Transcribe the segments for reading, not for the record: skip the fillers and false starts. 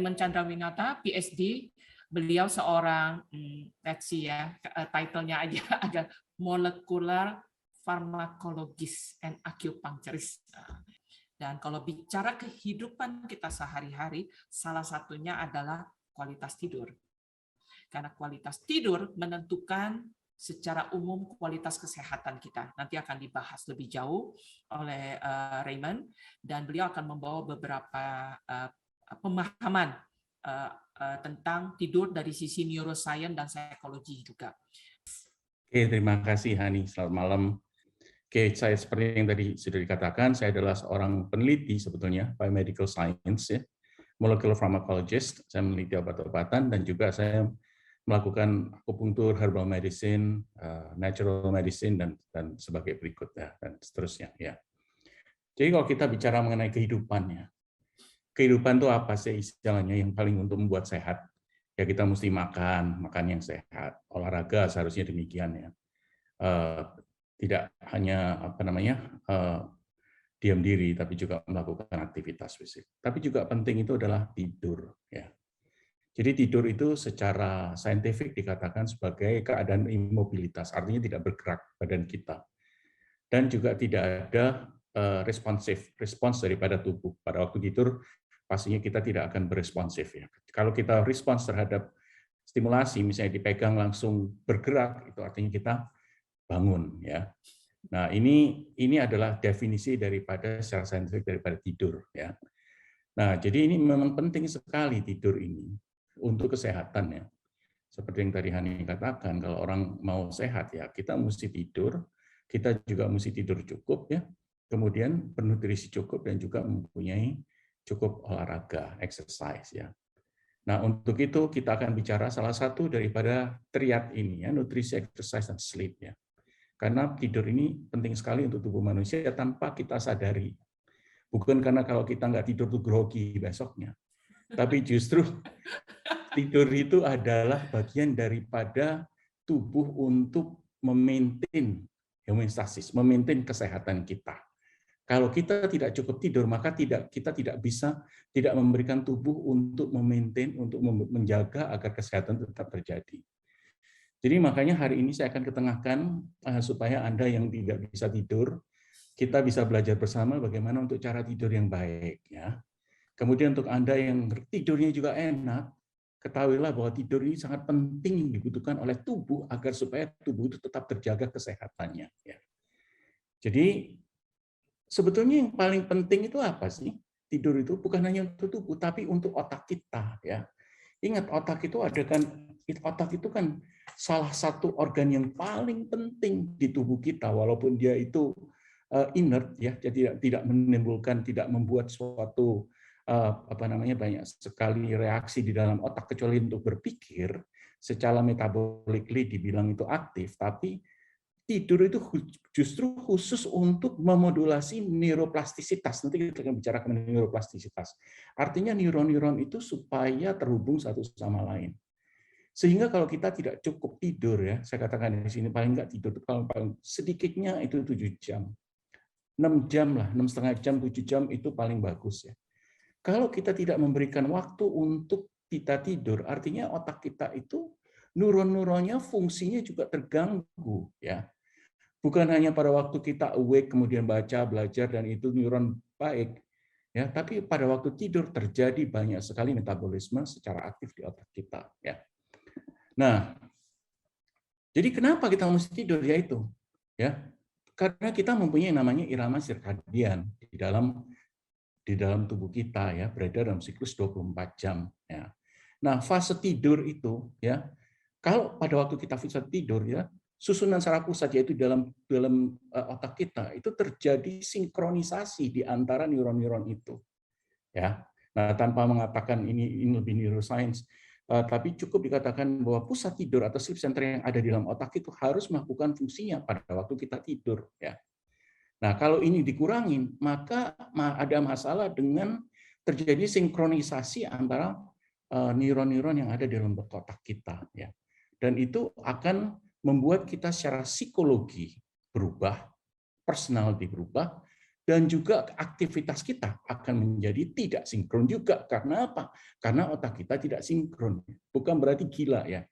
Raymond Chandrawinata, PhD. Beliau seorang, let's see ya, title-nya aja ada molecular pharmacologist and acupuncturist. Dan kalau bicara kehidupan kita sehari-hari, salah satunya adalah kualitas tidur. Karena kualitas tidur menentukan secara umum kualitas kesehatan kita. Nanti akan dibahas lebih jauh oleh Raymond, dan beliau akan membawa beberapa pemahaman tentang tidur dari sisi neuroscience dan psikologi juga. Oke, terima kasih Hani. Selamat malam. Oke, saya seperti yang tadi sudah dikatakan, saya adalah seorang peneliti sebetulnya, biomedical science, ya, molecular pharmacologist. Saya meneliti obat-obatan dan juga saya melakukan akupunktur, herbal medicine, natural medicine, dan sebagai berikut ya, dan seterusnya. Ya. Jadi kalau kita bicara mengenai kehidupannya, kehidupan itu apa sih istilahnya yang paling untuk membuat sehat? Ya kita mesti makan yang sehat, olahraga seharusnya demikian ya. Tidak hanya diam diri, tapi juga melakukan aktivitas fisik. Tapi juga penting itu adalah tidur. Ya. Jadi tidur itu secara saintifik dikatakan sebagai keadaan imobilitas, artinya tidak bergerak badan kita. Dan juga tidak ada respons daripada tubuh. Pada waktu tidur, pastinya kita tidak akan beresponsif. Ya. Kalau kita respons terhadap stimulasi, misalnya dipegang langsung bergerak, itu artinya kita bangun. Ya. Nah ini adalah definisi daripada secara saintifik daripada tidur. Ya. Nah jadi ini memang penting sekali tidur ini untuk kesehatan ya. Seperti yang tadi Hani katakan, kalau orang mau sehat ya kita mesti tidur, kita juga mesti tidur cukup ya, kemudian bernutrisi cukup dan juga mempunyai cukup olahraga, exercise ya. Nah untuk itu kita akan bicara salah satu daripada triad ini ya, nutrisi, exercise, dan sleep ya. Karena tidur ini penting sekali untuk tubuh manusia tanpa kita sadari. Bukan karena kalau kita nggak tidur tuh grogi besoknya, tapi justru tidur itu adalah bagian daripada tubuh untuk memaintain homeostasis, memaintain kesehatan kita. Kalau kita tidak cukup tidur, maka kita tidak memberikan tubuh untuk memaintain, untuk menjaga agar kesehatan tetap terjadi. Jadi makanya hari ini saya akan ketengahkan supaya Anda yang tidak bisa tidur, kita bisa belajar bersama bagaimana untuk cara tidur yang baik. Ya. Kemudian untuk Anda yang tidurnya juga enak, ketahuilah bahwa tidur ini sangat penting dibutuhkan oleh tubuh agar supaya tubuh itu tetap terjaga kesehatannya. Ya. Jadi sebetulnya yang paling penting itu apa sih? Tidur itu bukan hanya untuk tubuh, tapi untuk otak kita. Ya. Ingat otak itu kan salah satu organ yang paling penting di tubuh kita, walaupun dia itu inert, ya, jadi tidak menimbulkan, tidak membuat suatu banyak sekali reaksi di dalam otak kecuali untuk berpikir. Secara metabolically dibilang itu aktif, tapi tidur itu justru khusus untuk memodulasi neuroplastisitas. Nanti kita akan bicara mengenai neuroplastisitas. Artinya neuron-neuron itu supaya terhubung satu sama lain. Sehingga kalau kita tidak cukup tidur, ya, saya katakan di sini paling nggak tidur kalau paling sedikitnya itu 7 jam. 6 jam lah, 6,5 jam, 7 jam itu paling bagus ya. Kalau kita tidak memberikan waktu untuk kita tidur, artinya otak kita itu neuron-neuronnya fungsinya juga terganggu ya. Bukan hanya pada waktu kita awake kemudian baca, belajar dan itu neuron baik ya, tapi pada waktu tidur terjadi banyak sekali metabolisme secara aktif di otak kita ya. Nah, jadi kenapa kita mesti tidur yaitu ya? Karena kita mempunyai namanya irama sirkadian di dalam tubuh kita ya, beredar dalam siklus 24 jam ya. Nah, fase tidur itu ya, kalau pada waktu kita fase tidur ya, susunan saraf pusat yaitu dalam otak kita itu terjadi sinkronisasi di antara neuron-neuron itu. Ya. Nah, tanpa mengatakan ini lebih neuroscience, tapi cukup dikatakan bahwa pusat tidur atau sleep center yang ada di dalam otak itu harus melakukan fungsinya pada waktu kita tidur ya. Nah, kalau ini dikurangin, maka ada masalah dengan terjadi sinkronisasi antara neuron-neuron yang ada di dalam otak kita. Ya. Dan itu akan membuat kita secara psikologi berubah, personality berubah, Dan juga aktivitas kita akan menjadi tidak sinkron juga. Karena apa? Karena otak kita tidak sinkron. Bukan berarti gila ya.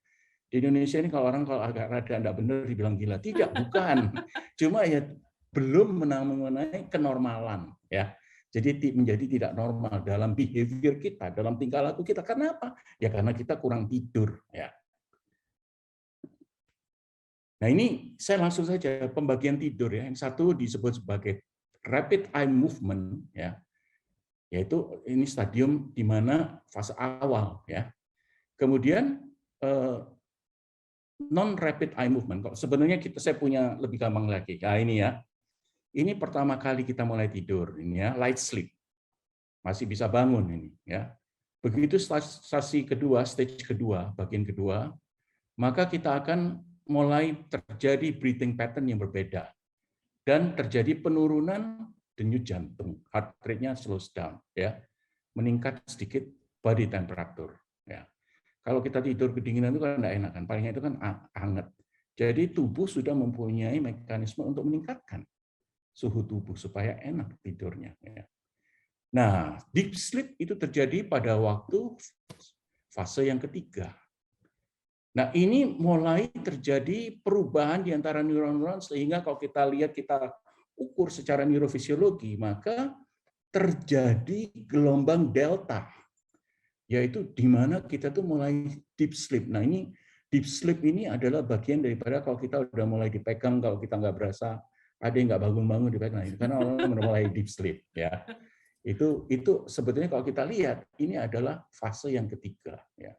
Di Indonesia ini kalau orang kalau agak rada enggak benar dibilang gila. Tidak, bukan. Cuma ya belum mengenai kenormalan ya. Jadi menjadi tidak normal dalam behavior kita, dalam tingkah laku kita. Karena apa? Ya karena kita kurang tidur ya. Nah, ini saya langsung saja pembagian tidur ya. Yang satu disebut sebagai rapid eye movement ya. Yaitu ini stadium di mana fase awal ya. Kemudian non rapid eye movement. Kok sebenarnya saya punya lebih gampang lagi. Nah, ini ya. Ini pertama kali kita mulai tidur ini ya, light sleep. Masih bisa bangun ini ya. Begitu stage kedua, bagian kedua, maka kita akan mulai terjadi breathing pattern yang berbeda dan terjadi penurunan denyut jantung, heart rate-nya slows down ya. Meningkat sedikit body temperature ya. Kalau kita tidur kedinginan itu kan enggak enak kan, palingnya itu kan hangat. Jadi tubuh sudah mempunyai mekanisme untuk meningkatkan suhu tubuh supaya enak tidurnya ya. Nah, deep sleep itu terjadi pada waktu fase yang ketiga. Nah, ini mulai terjadi perubahan di antara neuron-neuron sehingga kalau kita lihat, kita ukur secara neurofisiologi, maka terjadi gelombang delta, yaitu di mana kita tuh mulai deep sleep. Nah, ini deep sleep ini adalah bagian daripada kalau kita udah mulai dipegang, kalau kita nggak berasa, ada yang nggak bangun-bangun dipegang, nah, karena orang udah mulai deep sleep ya. Itu sebetulnya kalau kita lihat ini adalah fase yang ketiga ya.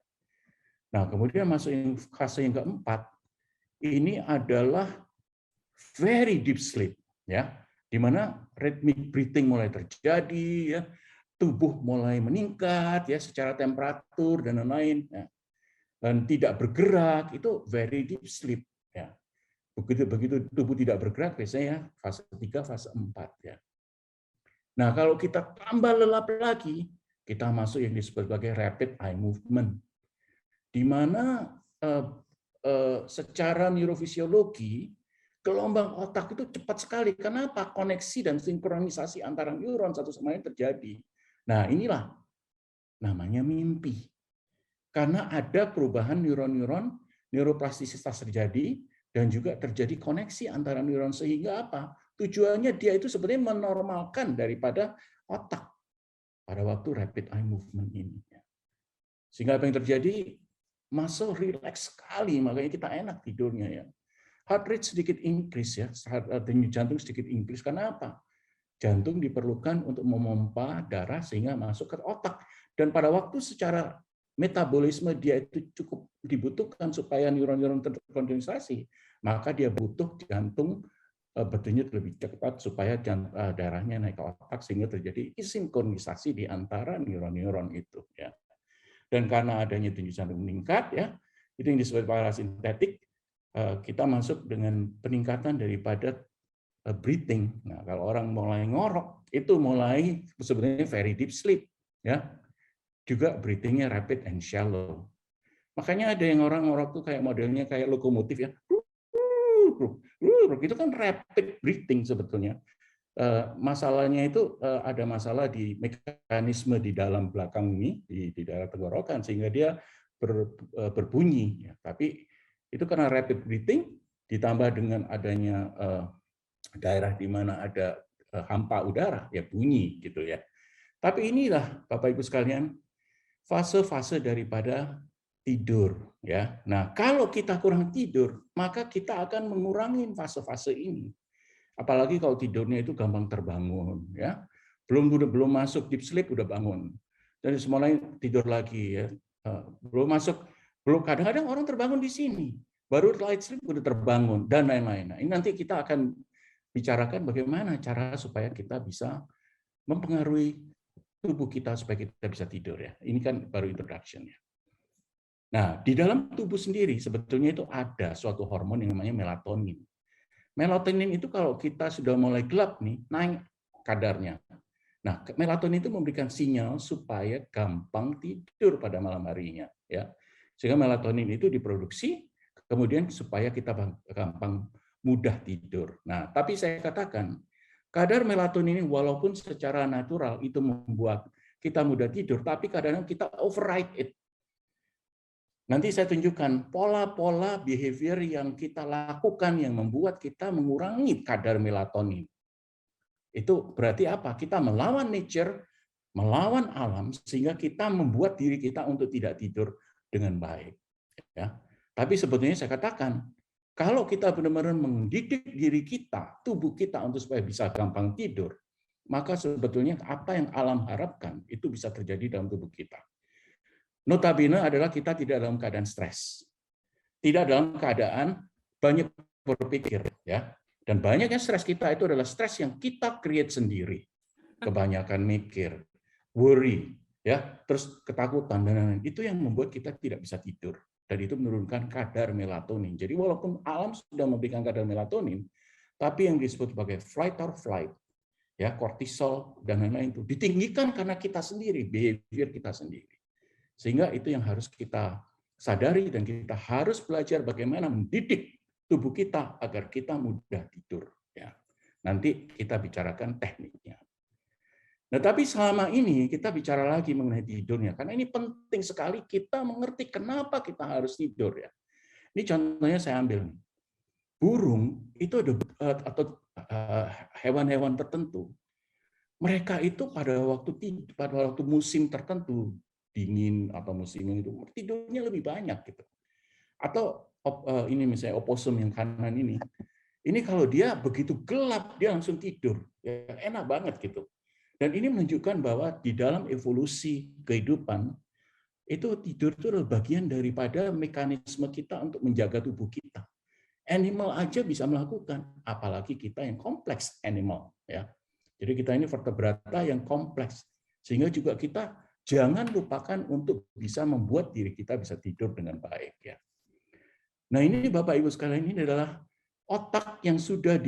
Nah, kemudian masuk fase yang keempat, ini adalah very deep sleep ya, di mana rhythmic breathing mulai terjadi ya, tubuh mulai meningkat ya secara temperatur dan lain-lain ya. Dan tidak bergerak itu very deep sleep ya. Begitu tubuh tidak bergerak biasanya fase 3, fase 4 ya. Nah, kalau kita tambah lelap lagi, kita masuk yang disebut sebagai rapid eye movement, di mana secara neurofisiologi gelombang otak itu cepat sekali. Kenapa? Koneksi dan sinkronisasi antara neuron satu sama lain terjadi. Nah, inilah namanya mimpi. Karena ada perubahan neuron-neuron, neuroplastisitas terjadi, dan juga terjadi koneksi antara neuron sehingga apa? Tujuannya dia itu sebenarnya menormalkan daripada otak pada waktu rapid eye movement ini. Sehingga apa yang terjadi? Muscle relax sekali, makanya kita enak tidurnya ya. Heart rate sedikit increase ya, denyut jantung sedikit increase. Karena apa? Jantung diperlukan untuk memompa darah sehingga masuk ke otak. Dan pada waktu secara metabolisme dia itu cukup dibutuhkan supaya neuron-neuron terkondensasi, maka dia butuh jantung berdenyut lebih cepat supaya darahnya naik ke otak sehingga terjadi sinkronisasi di antara neuron-neuron itu ya. Dan karena adanya denyut jantung meningkat ya, itu yang disebut parasintetik, kita masuk dengan peningkatan daripada breathing. Nah, kalau orang mulai ngorok itu mulai sebenarnya very deep sleep ya. Juga breathingnya rapid and shallow. Makanya ada yang orang ngorok tuh kayak modelnya kayak lokomotif ya. Itu kan rapid breathing sebetulnya. Masalahnya itu ada masalah di mekanisme di dalam belakang ini, di daerah tenggorokan, sehingga dia berbunyi. Tapi itu karena rapid breathing, ditambah dengan adanya daerah di mana ada hampa udara, ya bunyi gitu ya. Tapi inilah Bapak Ibu sekalian, fase-fase daripada tidur ya. Nah, kalau kita kurang tidur, maka kita akan mengurangi fase-fase ini. Apalagi kalau tidurnya itu gampang terbangun ya. Belum masuk deep sleep udah bangun. Dan semua lain tidur lagi ya. Belum masuk, belum, kadang-kadang orang terbangun di sini. Baru light sleep udah terbangun dan lain-lain. Nah, ini nanti kita akan bicarakan bagaimana cara supaya kita bisa mempengaruhi tubuh kita supaya kita bisa tidur ya. Ini kan baru introduction ya. Nah, di dalam tubuh sendiri sebetulnya itu ada suatu hormon yang namanya melatonin. Melatonin itu kalau kita sudah mulai gelap nih, naik kadarnya. Nah, melatonin itu memberikan sinyal supaya gampang tidur pada malam harinya ya. Sehingga melatonin itu diproduksi kemudian supaya kita gampang mudah tidur. Nah, tapi saya katakan Kadar melatonin ini walaupun secara natural itu membuat kita mudah tidur, tapi kadang-kadang kita override it. Nanti saya tunjukkan pola-pola behavior yang kita lakukan yang membuat kita mengurangi kadar melatonin. Itu berarti apa? Kita melawan nature, melawan alam, sehingga kita membuat diri kita untuk tidak tidur dengan baik. Ya. Tapi sebetulnya saya katakan, kalau kita benar-benar mendidik diri kita, tubuh kita untuk supaya bisa gampang tidur, maka sebetulnya apa yang alam harapkan itu bisa terjadi dalam tubuh kita. Notabene adalah kita tidak dalam keadaan stres, tidak dalam keadaan banyak berpikir, ya. Dan banyaknya stres kita itu adalah stres yang kita create sendiri, kebanyakan mikir, worry, ya, terus ketakutan dan lain-lain. Itu yang membuat kita tidak bisa tidur. Dan itu menurunkan kadar melatonin. Jadi walaupun alam sudah memberikan kadar melatonin, tapi yang disebut sebagai flight or flight, ya, kortisol dan lain-lain itu ditinggikan karena kita sendiri, behavior kita sendiri. Sehingga itu yang harus kita sadari dan kita harus belajar bagaimana mendidik tubuh kita agar kita mudah tidur. Ya. Nanti kita bicarakan tekniknya. Nah, tapi selama ini kita bicara lagi mengenai tidurnya, karena ini penting sekali kita mengerti kenapa kita harus tidur ya. Ini contohnya saya ambil nih. Burung itu ada atau hewan-hewan tertentu. Mereka itu pada waktu musim tertentu dingin atau musim itu tidurnya lebih banyak gitu. Atau ini misalnya opossum yang kanan ini. Ini kalau dia begitu gelap dia langsung tidur. Ya, enak banget gitu. Dan ini menunjukkan bahwa di dalam evolusi kehidupan, itu tidur itu adalah bagian daripada mekanisme kita untuk menjaga tubuh kita. Animal aja bisa melakukan, apalagi kita yang kompleks animal. Ya. Jadi kita ini vertebrata yang kompleks. Sehingga juga kita jangan lupakan untuk bisa membuat diri kita bisa tidur dengan baik. Ya. Nah ini Bapak Ibu sekalian, ini adalah otak yang sudah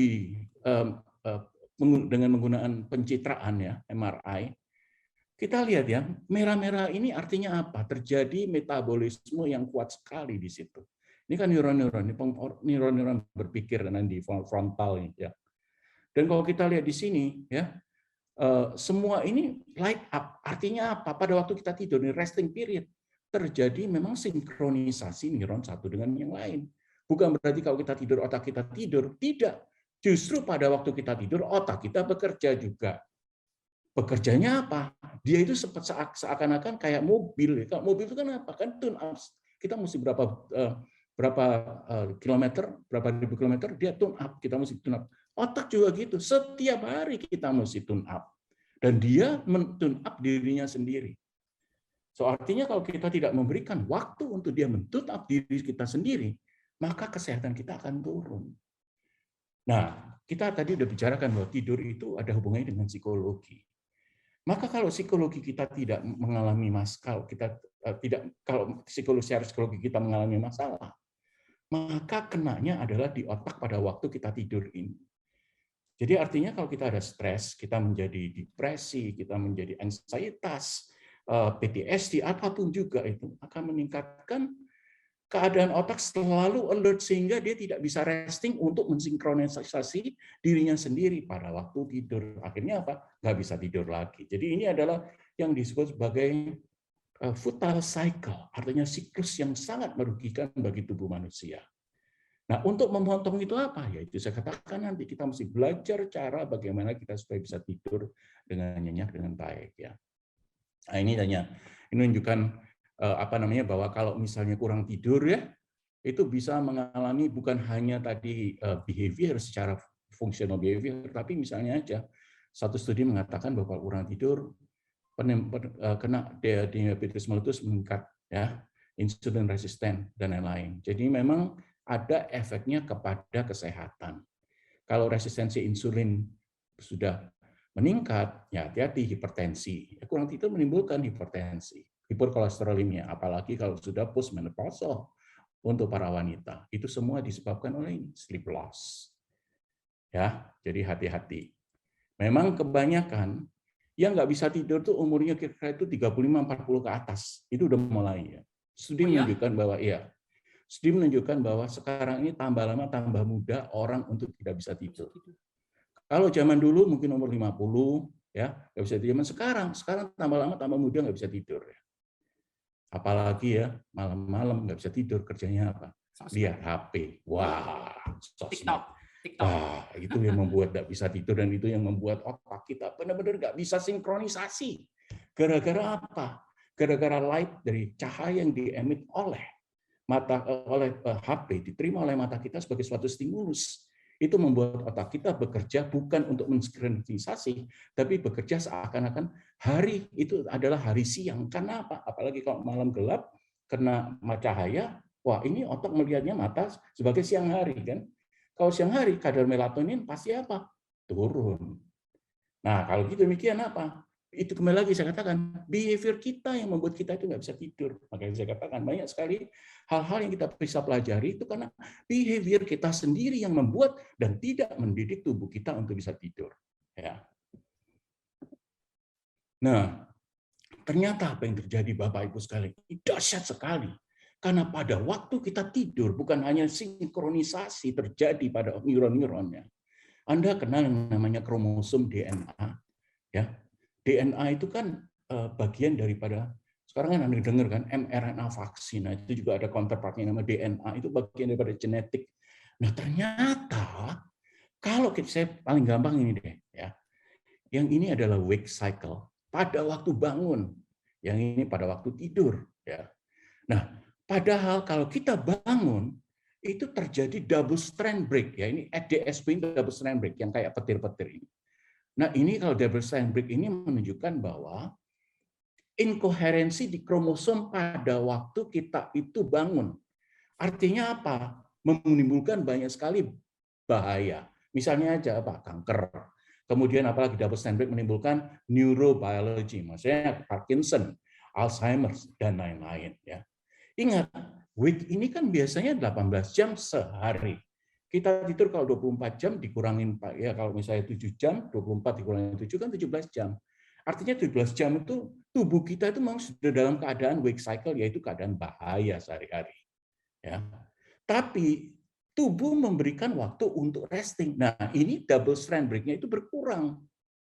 dengan menggunakan pencitraan ya, MRI, kita lihat ya, merah-merah ini artinya apa? Terjadi metabolisme yang kuat sekali di situ. Ini kan neuron-neuron berpikir dan di frontal ya. Dan kalau kita lihat di sini ya, semua ini light up. Artinya apa? Pada waktu kita tidur, ini resting period, terjadi memang sinkronisasi neuron satu dengan yang lain. Bukan berarti kalau kita tidur, otak kita tidur. Tidak. Justru pada waktu kita tidur, otak kita bekerja juga. Bekerjanya apa? Dia itu seakan-akan kayak mobil. Kalau mobil itu kan apa? Kan tune up. Kita mesti berapa kilometer, berapa ribu kilometer, dia tune up. Kita mesti tune up. Otak juga gitu. Setiap hari kita mesti tune up. Dan dia men-tune up dirinya sendiri. So artinya kalau kita tidak memberikan waktu untuk dia men-tune up diri kita sendiri, maka kesehatan kita akan turun. Nah, kita tadi sudah bicarakan bahwa tidur itu ada hubungannya dengan psikologi. Maka kalau psikologi kita tidak mengalami masalah, kalau psikologi kita mengalami masalah, maka kenanya adalah di otak pada waktu kita tidur ini. Jadi artinya kalau kita ada stres, kita menjadi depresi, kita menjadi ansietas, PTSD, apapun juga itu akan meningkatkan keadaan otak selalu alert sehingga dia tidak bisa resting untuk mensinkronisasi dirinya sendiri pada waktu tidur. Akhirnya apa? Nggak bisa tidur lagi. Jadi ini adalah yang disebut sebagai futile cycle, artinya siklus yang sangat merugikan bagi tubuh manusia. Nah, untuk memotong itu apa? Ya itu saya katakan nanti kita mesti belajar cara bagaimana kita supaya bisa tidur dengan nyenyak dengan baik ya. Nah, ini menunjukkan bahwa kalau misalnya kurang tidur ya, itu bisa mengalami bukan hanya tadi behavior secara fungsional behavior, tapi misalnya aja satu studi mengatakan bahwa kurang tidur kena diabetes mellitus meningkat ya, insulin resisten dan lain-lain. Jadi memang ada efeknya kepada kesehatan. Kalau resistensi insulin sudah meningkat, ya hati-hati hipertensi. Kurang tidur menimbulkan hipertensi, hiperkolesterolemia, apalagi kalau sudah postmenopausal untuk para wanita. Itu semua disebabkan oleh sleep loss. Ya, jadi hati-hati. Memang kebanyakan yang nggak bisa tidur tuh umurnya kira-kira itu 35-40 ke atas. Itu udah mulai ya. Studi menunjukkan bahwa studi menunjukkan bahwa sekarang ini tambah lama tambah mudah orang untuk tidak bisa tidur. Kalau zaman dulu mungkin umur 50, ya nggak bisa tidur. Sekarang tambah lama tambah muda nggak bisa tidur. Ya. Apalagi ya malam-malam nggak bisa tidur, kerjanya apa? Sosmed. Lihat HP. Wah, sosmed. TikTok. TikTok. Wah, itu yang membuat nggak bisa tidur dan itu yang membuat otak kita benar-benar nggak bisa sinkronisasi. Gara-gara apa? Gara-gara light dari cahaya yang diemit oleh HP, diterima oleh mata kita sebagai suatu stimulus. Itu membuat otak kita bekerja bukan untuk mensinkronisasi, tapi bekerja seakan-akan hari itu adalah hari siang. Karena apa? Apalagi kalau malam gelap, kena cahaya, wah ini otak melihatnya mata sebagai siang hari. Kan? Kalau siang hari, kadar melatonin pasti apa? Turun. Nah, kalau gitu demikian apa? Itu kembali lagi saya katakan, behavior kita yang membuat kita itu nggak bisa tidur. Makanya saya katakan banyak sekali hal-hal yang kita bisa pelajari itu karena behavior kita sendiri yang membuat dan tidak mendidik tubuh kita untuk bisa tidur. Ya. Nah, ternyata apa yang terjadi Bapak Ibu sekalian, dahsyat sekali. Karena pada waktu kita tidur bukan hanya sinkronisasi terjadi pada neuron-neuronnya. Anda kenal yang namanya kromosom DNA, ya. DNA itu kan bagian daripada sekarang kan Anda dengar kan mRNA vaksin. Nah, itu juga ada counterpartnya nama DNA, itu bagian daripada genetik. Nah, ternyata kalau saya paling gampang ini deh ya. Yang ini adalah wake cycle pada waktu bangun. Yang ini pada waktu tidur ya. Nah, padahal kalau kita bangun itu terjadi double strand break ya. Ini DSB ini double strand break yang kayak petir-petir ini. Nah, ini kalau double strand break ini menunjukkan bahwa inkoherensi di kromosom pada waktu kita itu bangun. Artinya apa? Menimbulkan banyak sekali bahaya. Misalnya aja apa? Kanker. Kemudian apalagi double strand break menimbulkan neurobiology, maksudnya Parkinson, Alzheimer dan lain-lain ya. Ingat, wake ini kan biasanya 18 jam sehari. Kita tidur kalau 24 jam dikurangin ya kalau misalnya 7 jam, 24 dikurangin 7 kan 17 jam. Artinya 17 jam itu tubuh kita itu memang sudah dalam keadaan wake cycle, yaitu keadaan bahaya sehari-hari. Ya. Tapi tubuh memberikan waktu untuk resting. Nah, ini double strand break-nya itu berkurang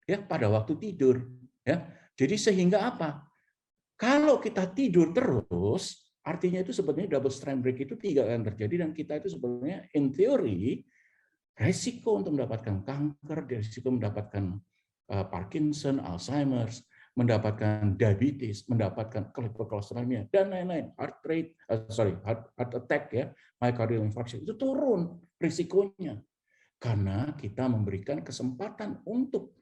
ya pada waktu tidur. Ya. Jadi sehingga apa? Kalau kita tidur terus, artinya itu sebenarnya double strand break itu tidak akan terjadi dan kita itu sebenarnya in theory resiko untuk mendapatkan kanker, resiko mendapatkan Parkinson, Alzheimer, mendapatkan diabetes, mendapatkan kolesterolnya dan lain-lain, heart attack ya, myocardial infarction itu turun risikonya karena kita memberikan kesempatan untuk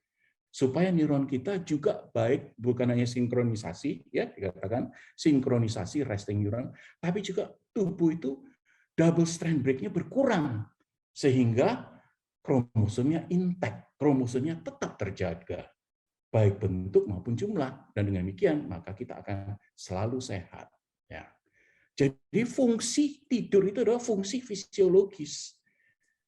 supaya neuron kita juga baik, bukan hanya sinkronisasi ya dikatakan sinkronisasi resting neuron, tapi juga tubuh itu double strand break-nya berkurang sehingga kromosomnya intact, kromosomnya tetap terjaga, baik bentuk maupun jumlah. Dan dengan demikian, maka kita akan selalu sehat. Ya. Jadi fungsi tidur itu adalah fungsi fisiologis.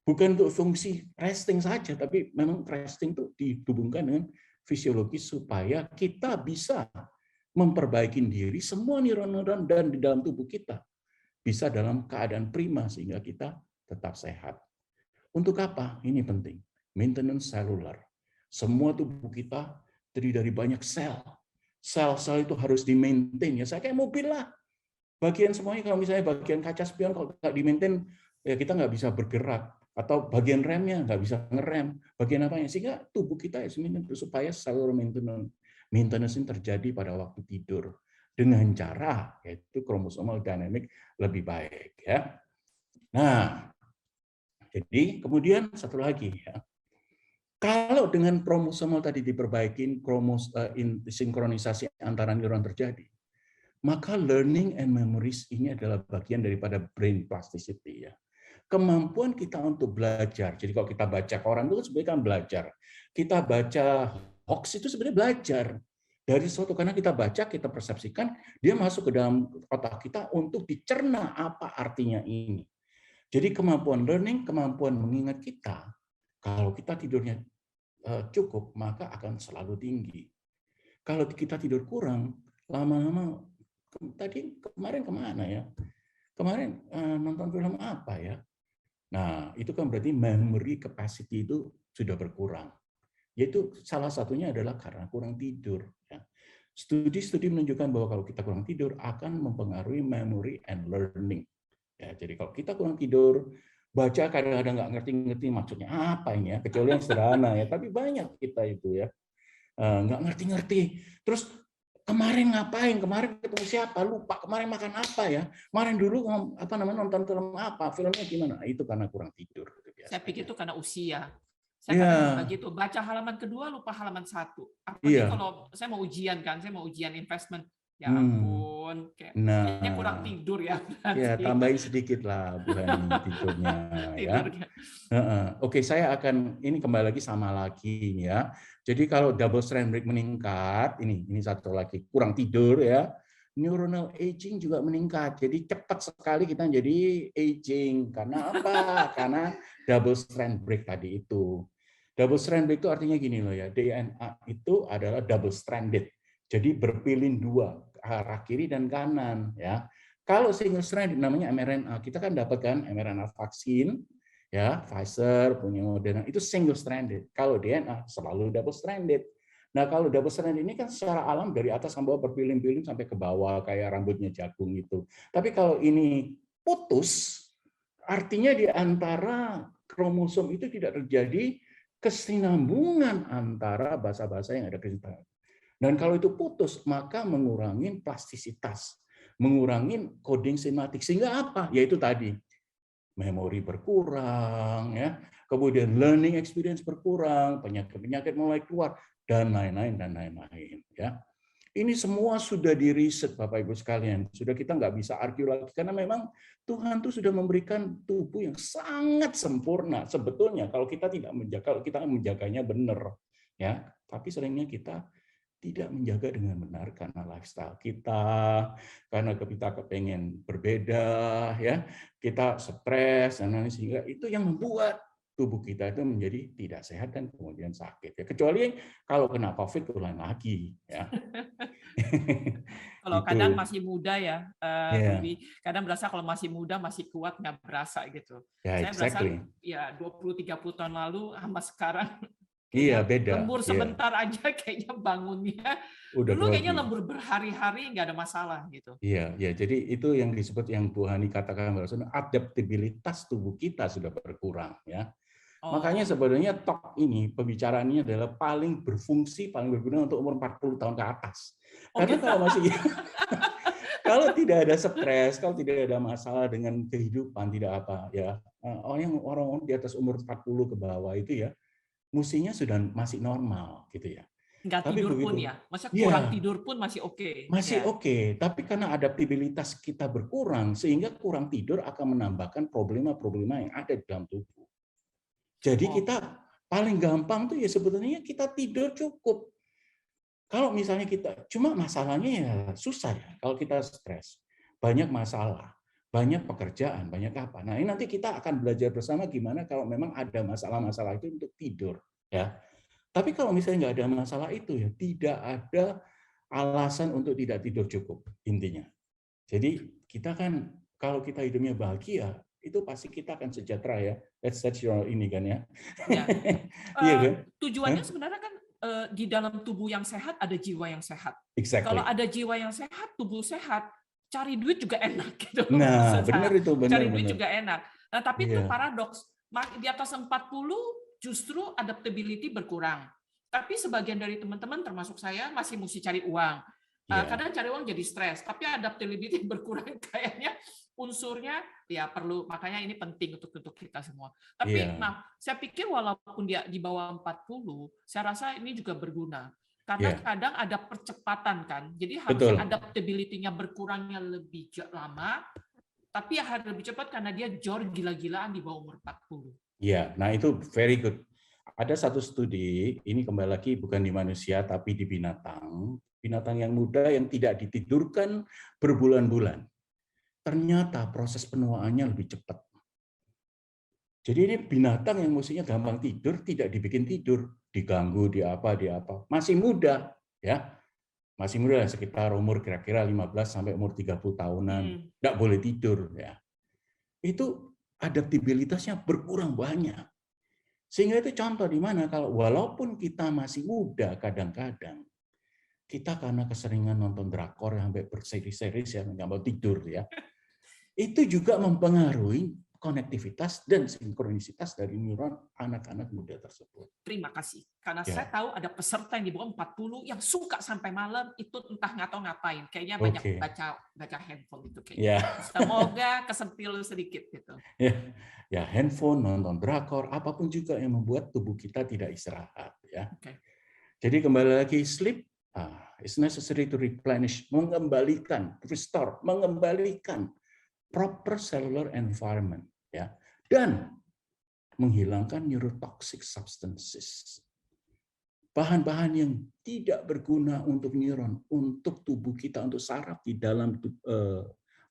Bukan untuk fungsi resting saja, tapi memang resting itu dihubungkan dengan fisiologis supaya kita bisa memperbaiki diri, semua neuron-neuron dan di dalam tubuh kita bisa dalam keadaan prima sehingga kita tetap sehat. Untuk apa? Ini penting. Maintenance cellular. Semua tubuh kita terdiri dari banyak sel. Sel-sel itu harus di-maintain. Ya, saya kayak mobil lah. Bagian semuanya, kalau misalnya bagian kaca spion, kalau nggak di-maintain, ya kita nggak bisa bergerak. Atau bagian remnya nggak bisa ngerem. Bagian apanya? Sehingga tubuh kita supaya cellular maintenance ini terjadi pada waktu tidur. Dengan cara, yaitu chromosomal dynamic lebih baik. Ya. Nah, jadi kemudian satu lagi ya, kalau dengan kromosomal tadi diperbaiki, sinkronisasi antara neuron terjadi, maka learning and memories ini adalah bagian daripada brain plasticity ya. Kemampuan kita untuk belajar. Jadi kalau kita baca koran itu sebenarnya kan belajar. Kita baca hoax itu sebenarnya belajar. Dari suatu karena kita baca, kita persepsikan, dia masuk ke dalam otak kita untuk dicerna apa artinya ini. Jadi kemampuan learning, kemampuan mengingat kita, kalau kita tidurnya cukup, maka akan selalu tinggi. Kalau kita tidur kurang, lama-lama, tadi kemarin kemana ya? Kemarin nonton film apa ya? Nah, itu kan berarti memory capacity itu sudah berkurang. Yaitu salah satunya adalah karena kurang tidur. Ya. Studi-studi menunjukkan bahwa kalau kita kurang tidur akan mempengaruhi memory and learning. Ya, jadi kalau kita kurang tidur, baca kadang-kadang nggak ngerti-ngerti maksudnya apa ini ya, kecuali yang sederhana ya. Tapi banyak kita itu ya nggak ngerti-ngerti. Terus kemarin ngapain? Kemarin ketemu siapa? Lupa. Kemarin makan apa ya? Kemarin dulu nonton film apa? Filmnya gimana? Nah, itu karena kurang tidur. Saya pikir itu karena usia. Saya Iya, kadang juga gitu, baca halaman kedua lupa halaman satu. Apalagi iya. kalau saya mau ujian kan, saya mau ujian investment. Ya Hmm. ampun, kayaknya kurang Nah, tidur ya ya berarti tambahin sedikit lah Bu Hani tidurnya ya. tidurnya. Oke, saya akan ini kembali lagi sama lagi ya. Jadi kalau double strand break meningkat, ini satu lagi kurang tidur ya. Neuronal aging juga meningkat. Jadi cepat sekali kita jadi aging. Karena apa? Karena double strand break tadi itu. Double strand break itu artinya gini loh ya. DNA itu adalah double stranded. Jadi berpilin dua, arah kiri dan kanan ya. Kalau single stranded namanya mRNA. Kita kan dapat kan mRNA vaksin ya, Pfizer punya Moderna itu single stranded. Kalau DNA selalu double stranded. Nah, kalau double stranded ini kan secara alam dari atas sampai bawah berpilin-pilin sampai ke bawah kayak rambutnya jagung itu. Tapi kalau ini putus, artinya di antara kromosom itu tidak terjadi kesinambungan antara basa-basa yang ada kesinambungan. Dan kalau itu putus, maka mengurangi plastisitas, mengurangi coding sematik. Sehingga apa? Yaitu tadi, memori berkurang, ya, kemudian learning experience berkurang, penyakit-penyakit mulai keluar, dan lain-lain, dan lain-lain. Ya. Ini semua sudah diriset, Bapak Ibu sekalian. Sudah kita nggak bisa argue lagi, karena memang Tuhan tuh sudah memberikan tubuh yang sangat sempurna. Sebetulnya kalau kita tidak menjaga, kalau kita menjaganya benar, ya. Tapi seringnya kita tidak menjaga dengan benar karena lifestyle kita, karena kita kepengen berbeda, ya, kita stres dan lain sehingga itu yang membuat tubuh kita itu menjadi tidak sehat dan kemudian sakit. Ya, kecuali kalau kena COVID ulang lagi, ya. Kalau Itu. kadang masih muda ya, Yeah. Rudy, kadang berasa kalau masih muda masih kuat nggak berasa gitu. Ya, Saya berasa exactly. ya 20-30 tahun lalu sama sekarang Iya, kayaknya beda. lembur Iya. sebentar aja kayaknya bangunnya. Udah Dulu kayaknya grogi. lembur berhari-hari nggak ada masalah gitu. Iya, ya. Jadi itu yang disebut yang Bu Hani katakan barusan, adaptabilitas tubuh kita sudah berkurang, ya. Makanya Oh, sebenarnya talk ini, pembicaraan ini adalah paling berfungsi, paling berguna untuk umur 40 tahun ke atas. oh Karena gitu. kalau masih kalau tidak ada stres, kalau tidak ada masalah dengan kehidupan, tidak apa ya. Orang-orang di atas umur 40 ke bawah itu ya, mestinya sudah masih normal gitu ya. Nggak Tapi tidur pun begitu, ya? Maksudnya kurang ya tidur pun masih oke? masih Ya. oke. Tapi karena adaptabilitas kita berkurang, sehingga kurang tidur akan menambahkan problema-problema yang ada di dalam tubuh. Jadi Oh. kita paling gampang tuh ya sebetulnya kita tidur cukup. Kalau misalnya kita, cuma masalahnya ya susah ya kalau kita stres. Banyak masalah, banyak pekerjaan, banyak apa. Nah ini nanti kita akan belajar bersama gimana kalau memang ada masalah-masalah itu untuk tidur. Ya. Tapi kalau misalnya nggak ada masalah itu ya tidak ada alasan untuk tidak tidur cukup intinya. Jadi kita kan kalau kita hidupnya bahagia itu pasti kita akan sejahtera ya. That's your ini kan ya. Ya. Iya kan? Tujuannya sebenarnya kan di dalam tubuh yang sehat ada jiwa yang sehat. Exactly. Kalau ada jiwa yang sehat, tubuh sehat, cari duit juga enak gitu. Nah, Maksud benar saya. itu, Cari duit benar. juga enak. Nah, tapi itu Iya. paradoks. Di atas 40 justru adaptability berkurang. Tapi sebagian dari teman-teman termasuk saya masih mesti cari uang. Iya. Kadang cari uang jadi stres, tapi adaptability berkurang kayaknya unsurnya ya perlu, makanya ini penting untuk kita semua. Tapi Iya. saya pikir walaupun dia di bawah 40, saya rasa ini juga berguna. Karena Iya. kadang ada percepatan kan. Jadi harusnya Betul. adaptability-nya berkurangnya lebih lama, tapi ya harus lebih cepat karena dia jor gila-gilaan di bawah umur 40. Iya, nah itu very good. Ada satu studi, ini kembali lagi bukan di manusia tapi di binatang. Binatang yang muda yang tidak ditidurkan berbulan-bulan. Ternyata proses penuaannya lebih cepat. Jadi ini binatang yang mestinya gampang tidur tidak dibikin tidur, diganggu, di apa, masih muda, ya, masih muda sekitar umur kira-kira 15 sampai umur 30 tahunan, nggak boleh tidur, ya. Itu adaptabilitasnya berkurang banyak, Sehingga itu contoh di mana kalau walaupun kita masih muda kadang-kadang, kita karena keseringan nonton drakor yang sampai berseri-seri ya, nggak mau tidur ya, itu juga mempengaruhi konektivitas dan sinkronisitas dari neuron anak-anak muda tersebut. Terima kasih. Karena Ya. saya tahu ada peserta yang di bawah 40 yang suka sampai malam itu entah ngapain. Kayaknya banyak Oke. baca handphone itu kayaknya. Ya. Semoga kesentil sedikit gitu. Ya, handphone, nonton drakor, apapun juga yang membuat tubuh kita tidak istirahat ya. Oke. Jadi kembali lagi sleep is necessary to replenish, mengembalikan, restore, mengembalikan proper cellular environment ya, dan menghilangkan neurotoxic substances. Bahan-bahan yang tidak berguna untuk neuron, untuk tubuh kita, untuk saraf di dalam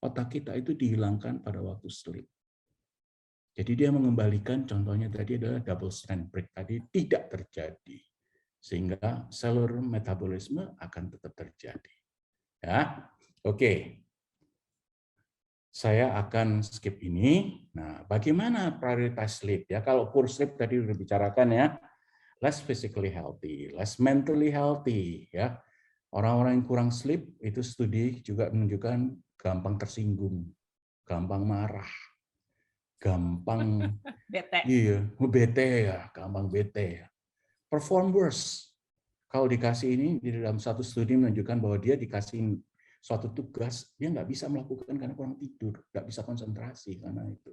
otak kita itu dihilangkan pada waktu sleep. Jadi dia mengembalikan, contohnya tadi adalah double strand break tadi tidak terjadi. Sehingga cellular metabolisme akan tetap terjadi. Ya, oke. Saya akan skip ini. Nah, bagaimana prioritas sleep ya? Kalau poor sleep tadi sudah dibicarakan ya, less physically healthy, less mentally healthy ya. Orang-orang yang kurang sleep itu studi juga menunjukkan gampang tersinggung, gampang marah, gampang Bete. iya, bete ya, gampang bete ya. Perform worse. Kalau dikasih ini di dalam satu studi menunjukkan bahwa dia dikasih suatu tugas, dia nggak bisa melakukan karena kurang tidur, nggak bisa konsentrasi karena itu.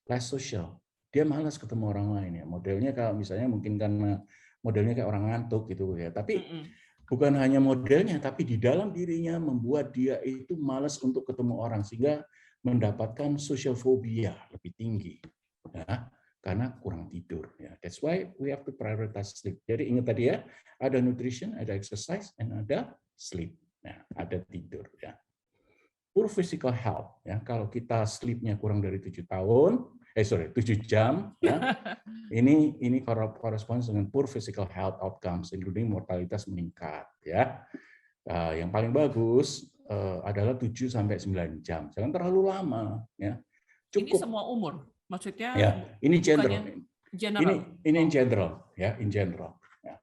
Less social, dia malas ketemu orang lain ya. Modelnya kalau misalnya mungkin karena modelnya kayak orang ngantuk gitu ya. Tapi bukan hanya modelnya, tapi di dalam dirinya membuat dia itu malas untuk ketemu orang sehingga mendapatkan social phobia lebih tinggi. Ya, karena kurang tidur. Ya. That's why we have to prioritize sleep. Jadi ingat tadi ya, ada nutrition, ada exercise, and ada sleep. Nah, ada tidur. Ya. Poor physical health. Ya. Kalau kita sleepnya kurang dari 7 jam, ya, ini corresponds dengan poor physical health outcomes, including mortalitas meningkat. Ya. Yang paling bagus adalah 7 sampai 9 jam. Jangan terlalu lama. Ya. Cukup. Ini semua umur. Maksudnya ya, ini general. Ini in general, ya, in general. Ya.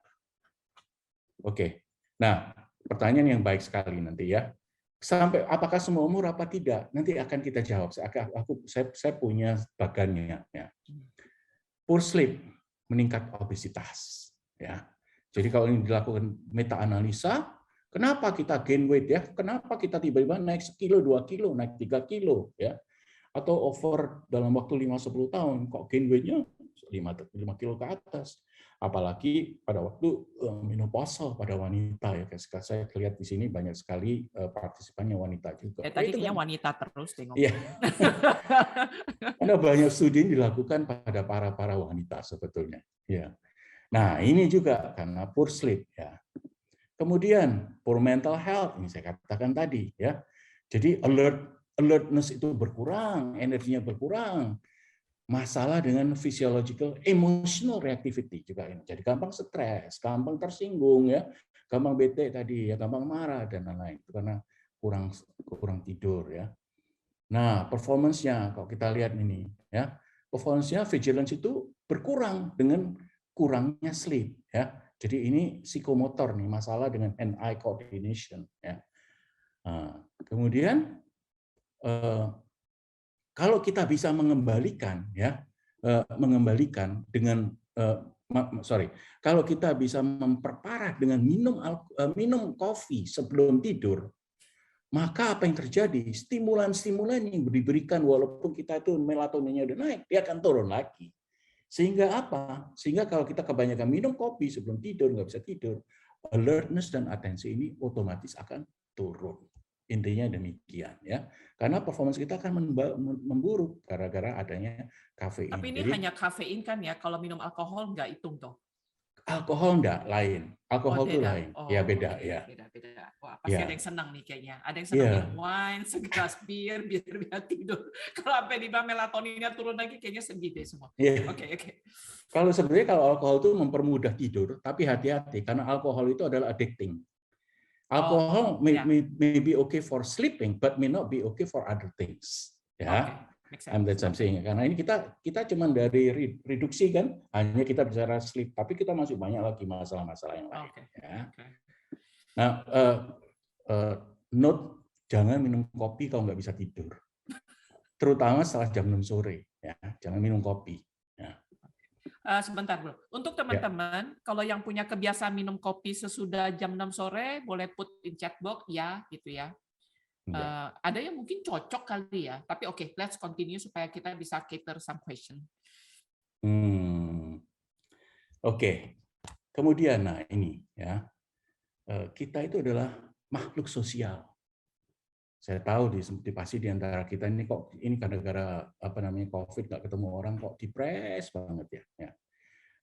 Oke. Nah, pertanyaan yang baik sekali nanti ya. Sampai apakah semua umur apa tidak? Nanti akan kita jawab. Saya punya bagannya. Ya. Poor sleep meningkat obesitas. Ya. Jadi kalau ini dilakukan meta analisa, kenapa kita gain weight ya? Kenapa kita tiba-tiba naik 1 kilo, 2 kilo, naik 3 kilo ya? Atau over dalam waktu 5-10 tahun, kok gain weight-nya 5 kilo ke atas. Apalagi pada waktu menopausal pada wanita ya. Saya lihat di sini banyak sekali partisipannya wanita juga. Tadi kayaknya wanita terus tengok. Iya. Karena banyak studi dilakukan pada para wanita sebetulnya. Ya. Nah, ini juga karena poor sleep ya. Kemudian poor mental health, ini saya katakan tadi ya. Jadi alertness itu berkurang, energinya berkurang. Masalah dengan physiological, emotional reactivity juga ini. Jadi gampang stres, gampang tersinggung ya, gampang bete tadi ya, gampang marah dan lain-lain. Itu karena kurang tidur ya. Nah, performance-nya kalau kita lihat ini ya, performance-nya vigilance itu berkurang dengan kurangnya sleep ya. Jadi ini psikomotor nih, masalah dengan hand-eye coordination ya. Nah, kemudian kalau kita bisa mengembalikan ya, kalau kita bisa memperparah dengan minum kopi sebelum tidur, maka apa yang terjadi? Stimulan-stimulan yang diberikan walaupun kita itu melatoninnya udah naik, dia akan turun lagi. Sehingga apa? Sehingga kalau kita kebanyakan minum kopi sebelum tidur, nggak bisa tidur, alertness dan atensi ini otomatis akan turun. Intinya demikian ya. Karena performance kita akan memburuk gara-gara adanya kafein. Tapi ini hanya kafein kan ya, kalau minum alkohol nggak hitung toh. Alkohol enggak, lain. Alkohol itu lain. Ya beda ya. Beda. Wah, pasti ada yang senang nih kayaknya. Ada yang senang minum wine, segelas bir, biar tidur. Kalau sampai di melatoninnya turun lagi, kayaknya sedih deh semua. Oke. Kalau sebenarnya kalau alkohol itu mempermudah tidur, tapi hati-hati karena alkohol itu adalah addicting. Alcohol may be okay for sleeping, but may not be okay for other things. Ya. makes That's sense. I'm saying. Karena ini kita cuma dari reduksi kan, hanya kita bicara sleep, tapi kita masih banyak lagi masalah-masalah yang lain. Okay. Ya. Okay. Nah, note, jangan minum kopi kalau nggak bisa tidur. Terutama setelah jam 6 sore. Ya. Jangan minum kopi. Ya. Sebentar, Bro. Untuk teman-teman, kalau yang punya kebiasaan minum kopi sesudah jam 6 sore, boleh put in chat box ya, gitu ya. Ada yang mungkin cocok kali ya, tapi oke, let's continue supaya kita bisa cater some question. Oke. Kemudian, nah ini ya, kita itu adalah makhluk sosial. Saya tahu pasti di antara kita ini kok ini gara-gara COVID nggak ketemu orang kok depres banget ya.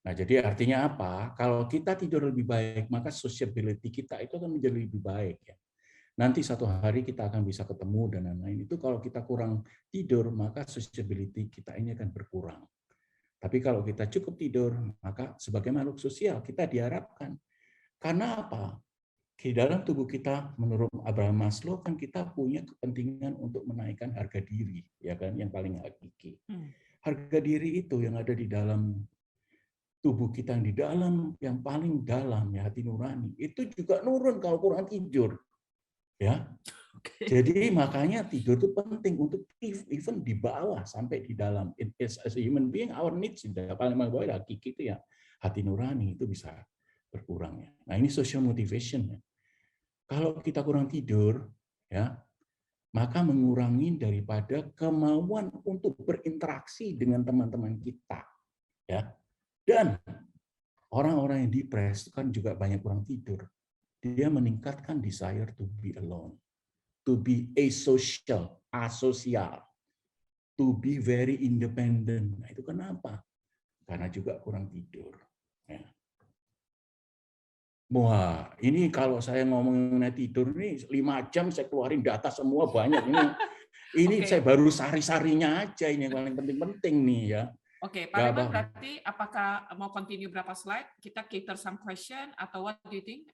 Nah jadi artinya apa? Kalau kita tidur lebih baik maka sociability kita itu akan menjadi lebih baik ya. Nanti satu hari kita akan bisa ketemu dan lain-lain. Itu kalau kita kurang tidur maka sociability kita ini akan berkurang. Tapi kalau kita cukup tidur maka sebagai makhluk sosial kita diharapkan. Karena apa? Di dalam tubuh kita, menurut Abraham Maslow, kan kita punya kepentingan untuk menaikkan harga diri, ya kan, yang paling hakiki. Harga diri itu yang ada di dalam tubuh kita, yang di dalam, yang paling dalam, ya hati nurani, itu juga nurun kalau kurang tidur, ya. Jadi makanya tidur itu penting untuk even di bawah sampai di dalam. As a human being, our needs, paling bawah hakiki itu ya hati nurani itu bisa berkurang ya. Nah ini social motivation ya. Kalau kita kurang tidur, ya, maka mengurangi daripada kemauan untuk berinteraksi dengan teman-teman kita, ya. Dan orang-orang yang depres kan juga banyak kurang tidur. Dia meningkatkan desire to be alone, to be asocial, to be very independent. Nah, itu kenapa? Karena juga kurang tidur. Ya. Wah, ini kalau saya ngomong mengenai tidur ini 5 jam saya keluarin data semua banyak ini saya baru sari-sarinya aja ini yang paling penting-penting nih ya. Oke, Pak Raymond berarti apakah mau continue berapa slide? Kita cater some question atau what do you think?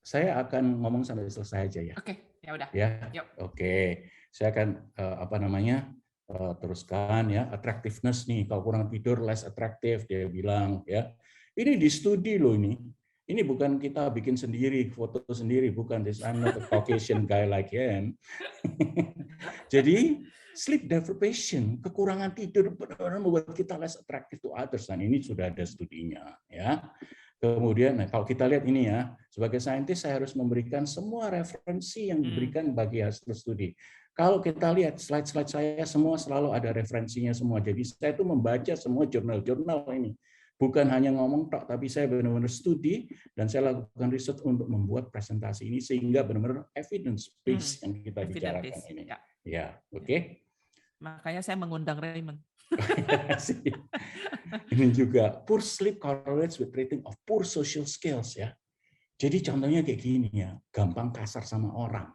Saya akan ngomong sampai selesai aja ya. Oke, ya udah. Ya. Oke. Saya akan teruskan ya, attractiveness nih. Kalau kurang tidur less attractive dia bilang ya. Ini di studi loh ini. Ini bukan kita bikin sendiri, foto sendiri, bukan. I'm not a Caucasian guy like him. Jadi, sleep deprivation, kekurangan tidur benar-benar membuat kita less attractive to others. Dan ini sudah ada studinya. Ya. Kemudian, nah, kalau kita lihat ini ya, sebagai saintis saya harus memberikan semua referensi yang diberikan bagi hasil studi. Kalau kita lihat slide-slide saya semua selalu ada referensinya semua. Jadi saya itu membaca semua jurnal-jurnal ini. Bukan hanya ngomong tok, tapi saya benar-benar studi dan saya lakukan riset untuk membuat presentasi ini sehingga benar-benar evidence based yang kita bicarakan ini. Ya, oke. Makanya saya mengundang Raymond. Ini juga poor sleep correlates with rating of poor social skills ya. Jadi contohnya kayak gini ya, gampang kasar sama orang.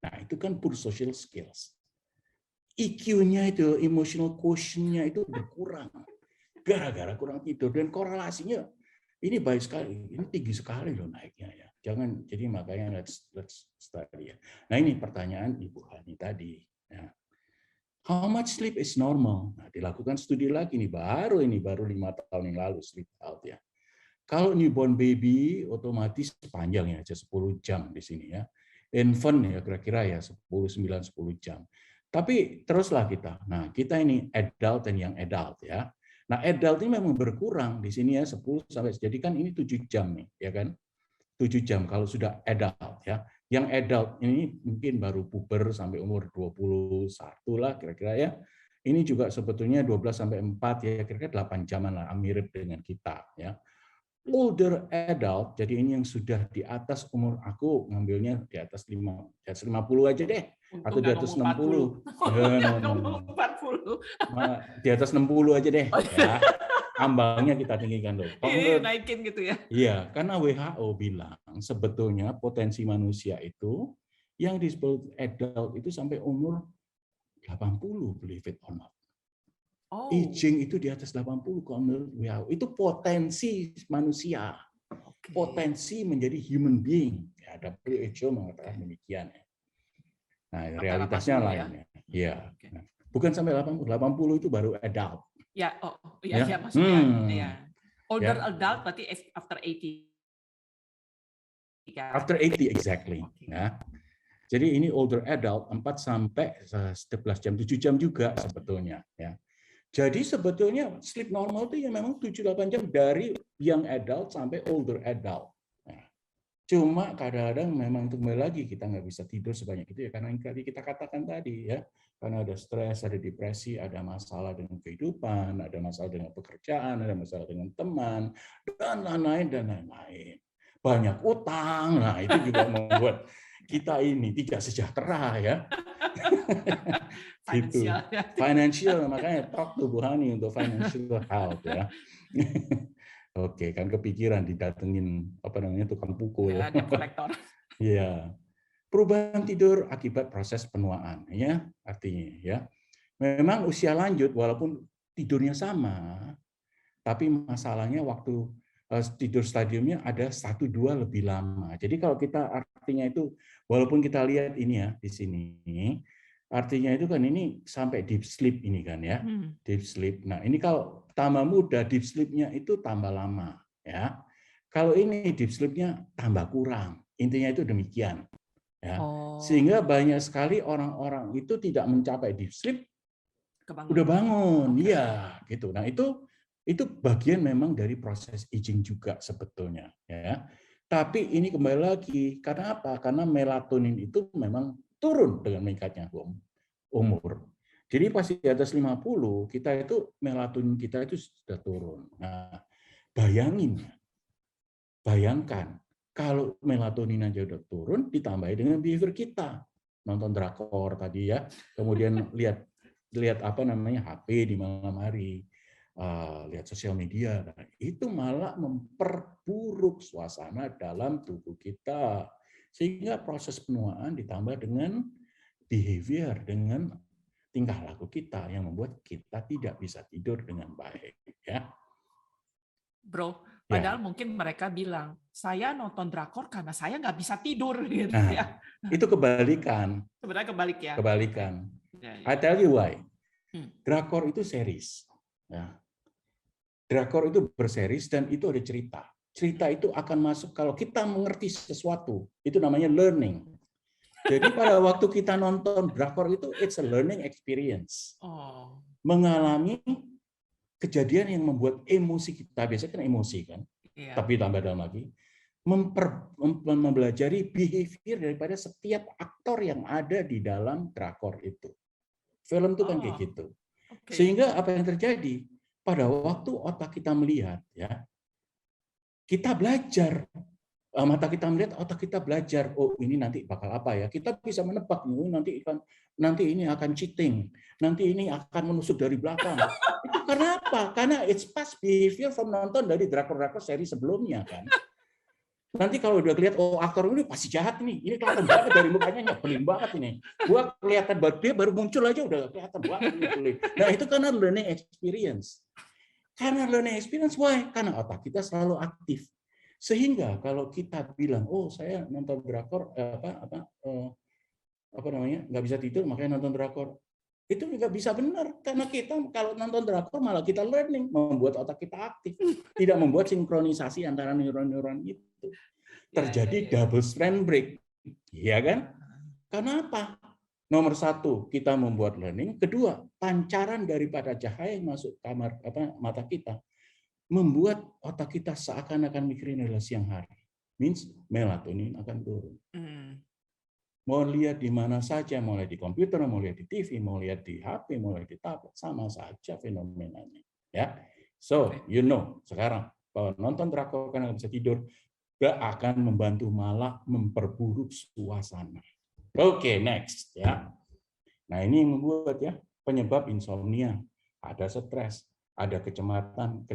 Nah itu kan poor social skills. EQ-nya itu, emotional quotient-nya itu berkurang gara-gara kurang tidur dan korelasinya ini baik sekali, ini tinggi sekali loh naiknya ya. Jangan jadi makanya let's study ya. Nah ini pertanyaan Ibu Hani tadi. Ya. How much sleep is normal? Nah, dilakukan studi lagi nih baru 5 tahun yang lalu sleep out ya. Kalau newborn baby otomatis panjang ya, aja 10 jam di sini ya. Infant ya kira-kira ya 9-10 jam. Tapi teruslah kita. Nah, kita ini adult dan yang adult ya. Nah, adult ini memang berkurang di sini ya 10 sampai jadi kan ini 7 jam nih, ya kan? 7 jam kalau sudah adult ya. Yang adult ini mungkin baru puber sampai umur 21 lah kira-kira ya. Ini juga sebetulnya 12 sampai 4 ya kira-kira 8 jaman lah mirip dengan kita ya. Older adult, jadi ini yang sudah di atas umur aku ngambilnya di atas 50 aja deh. Atau di atas 60. Di atas 60 aja deh. Ya. Ambangnya kita tinggikan loh. Naikin gitu ya. Iya, karena WHO bilang sebetulnya potensi manusia itu yang disebut adult itu sampai umur 80, believe it or not. Aging itu di atas 80 kalau menurut WHO. Itu potensi manusia. Potensi menjadi human being. Ya, WHO mengatakan demikian. Nah, realitasnya lainnya. Ya. Bukan sampai 80, 80 itu baru adult. Ya, Ya. ya maksudnya ya. Older Ya. adult berarti after 80. After 80 exactly. Okay. Ya. Jadi ini older adult 4 sampai 11 jam, 7 jam juga sebetulnya, ya. Jadi sebetulnya sleep normal itu ya memang 7-8 jam dari young adult sampai older adult. Nah, cuma kadang-kadang memang kembali lagi kita nggak bisa tidur sebanyak itu ya karena yang tadi kita katakan tadi ya, karena ada stres, ada depresi, ada masalah dengan kehidupan, ada masalah dengan pekerjaan, ada masalah dengan teman, dan lain-lain. Banyak utang, nah itu juga membuat kita ini tidak sejahtera ya. Gitu. Financial, makanya talk to Bu Hani untuk financial health ya. Oke, kan kepikiran didatengin tukang pukul. Ya, debt collector. Iya. Perubahan tidur akibat proses penuaan ya, artinya ya. Memang usia lanjut walaupun tidurnya sama, tapi masalahnya waktu tidur stadiumnya ada 1-2 lebih lama. Jadi kalau kita artinya itu walaupun kita lihat ini ya di sini, artinya itu kan ini sampai deep sleep ini kan ya, deep sleep. Nah ini kalau tambah muda deep sleep-nya itu tambah lama ya. Kalau ini deep sleep-nya tambah kurang. Intinya itu demikian ya. Sehingga banyak sekali orang-orang itu tidak mencapai deep sleep, udah bangun, ya gitu. Nah itu bagian memang dari proses aging juga sebetulnya ya. Tapi ini kembali lagi karena apa? Karena melatonin itu memang turun dengan meningkatnya umur. Jadi pas di atas 50 kita itu melatonin kita itu sudah turun. Nah, bayangkan kalau melatonin aja udah turun ditambah dengan behavior kita. Nonton drakor tadi ya, kemudian lihat HP di malam hari, lihat sosial media, nah, itu malah memperburuk suasana dalam tubuh kita. Sehingga proses penuaan ditambah dengan behavior, dengan tingkah laku kita yang membuat kita tidak bisa tidur dengan baik. Ya. Bro, padahal mungkin mereka bilang, saya nonton drakor karena saya nggak bisa tidur. Gitu, nah, ya. Itu kebalikan. Sebenarnya kebalik ya. Kebalikan. Ya. I tell you why. Drakor itu series. Ya. Drakor itu berseries dan itu ada cerita. Cerita itu akan masuk kalau kita mengerti sesuatu. Itu namanya learning. Jadi pada waktu kita nonton drakor itu, it's a learning experience. Mengalami kejadian yang membuat emosi kita, biasanya kan emosi kan, tapi tambah dalam lagi, mempelajari behavior daripada setiap aktor yang ada di dalam drakor itu. Film itu kan kayak gitu. Sehingga apa yang terjadi? Pada waktu otak kita melihat, ya, kita belajar. Mata kita melihat, otak kita belajar. Oh, ini nanti bakal apa ya? Kita bisa menebak nih, nanti ini akan cheating, nanti ini akan menusuk dari belakang. Itu karena apa? Karena it's past behavior from nonton dari drakor-drakor seri sebelumnya kan. Nanti kalau udah lihat, oh aktor ini pasti jahat nih, ini kelihatan banget dari mukanya, nyebelin banget ini. Gua kelihatan dia baru muncul aja udah kelihatan banget nyebelin. Nah itu karena learning experience. Karena learning experience, why? Karena otak kita selalu aktif. Sehingga kalau kita bilang, oh saya nonton drakor nggak bisa tidur makanya nonton drakor, itu nggak bisa benar karena kita kalau nonton drakor malah kita learning, membuat otak kita aktif, tidak membuat sinkronisasi antara neuron-neuron itu. Terjadi double strand break, ya kan? Karena apa? Nomor satu, kita membuat learning. Kedua, pancaran daripada cahaya yang masuk kamar mata kita membuat otak kita seakan-akan mikirin adalah siang hari. Means melatonin akan turun. Mau lihat di mana saja, mau lihat di komputer, mau lihat di TV, mau lihat di HP, mau lihat di tablet, sama saja fenomenanya. Ya, so you know sekarang bahwa nonton drakor karena nggak bisa tidur gak akan membantu, malah memperburuk suasana. Oke, next ya. Nah ini yang membuat ya penyebab insomnia, ada stres, ada kecemasan,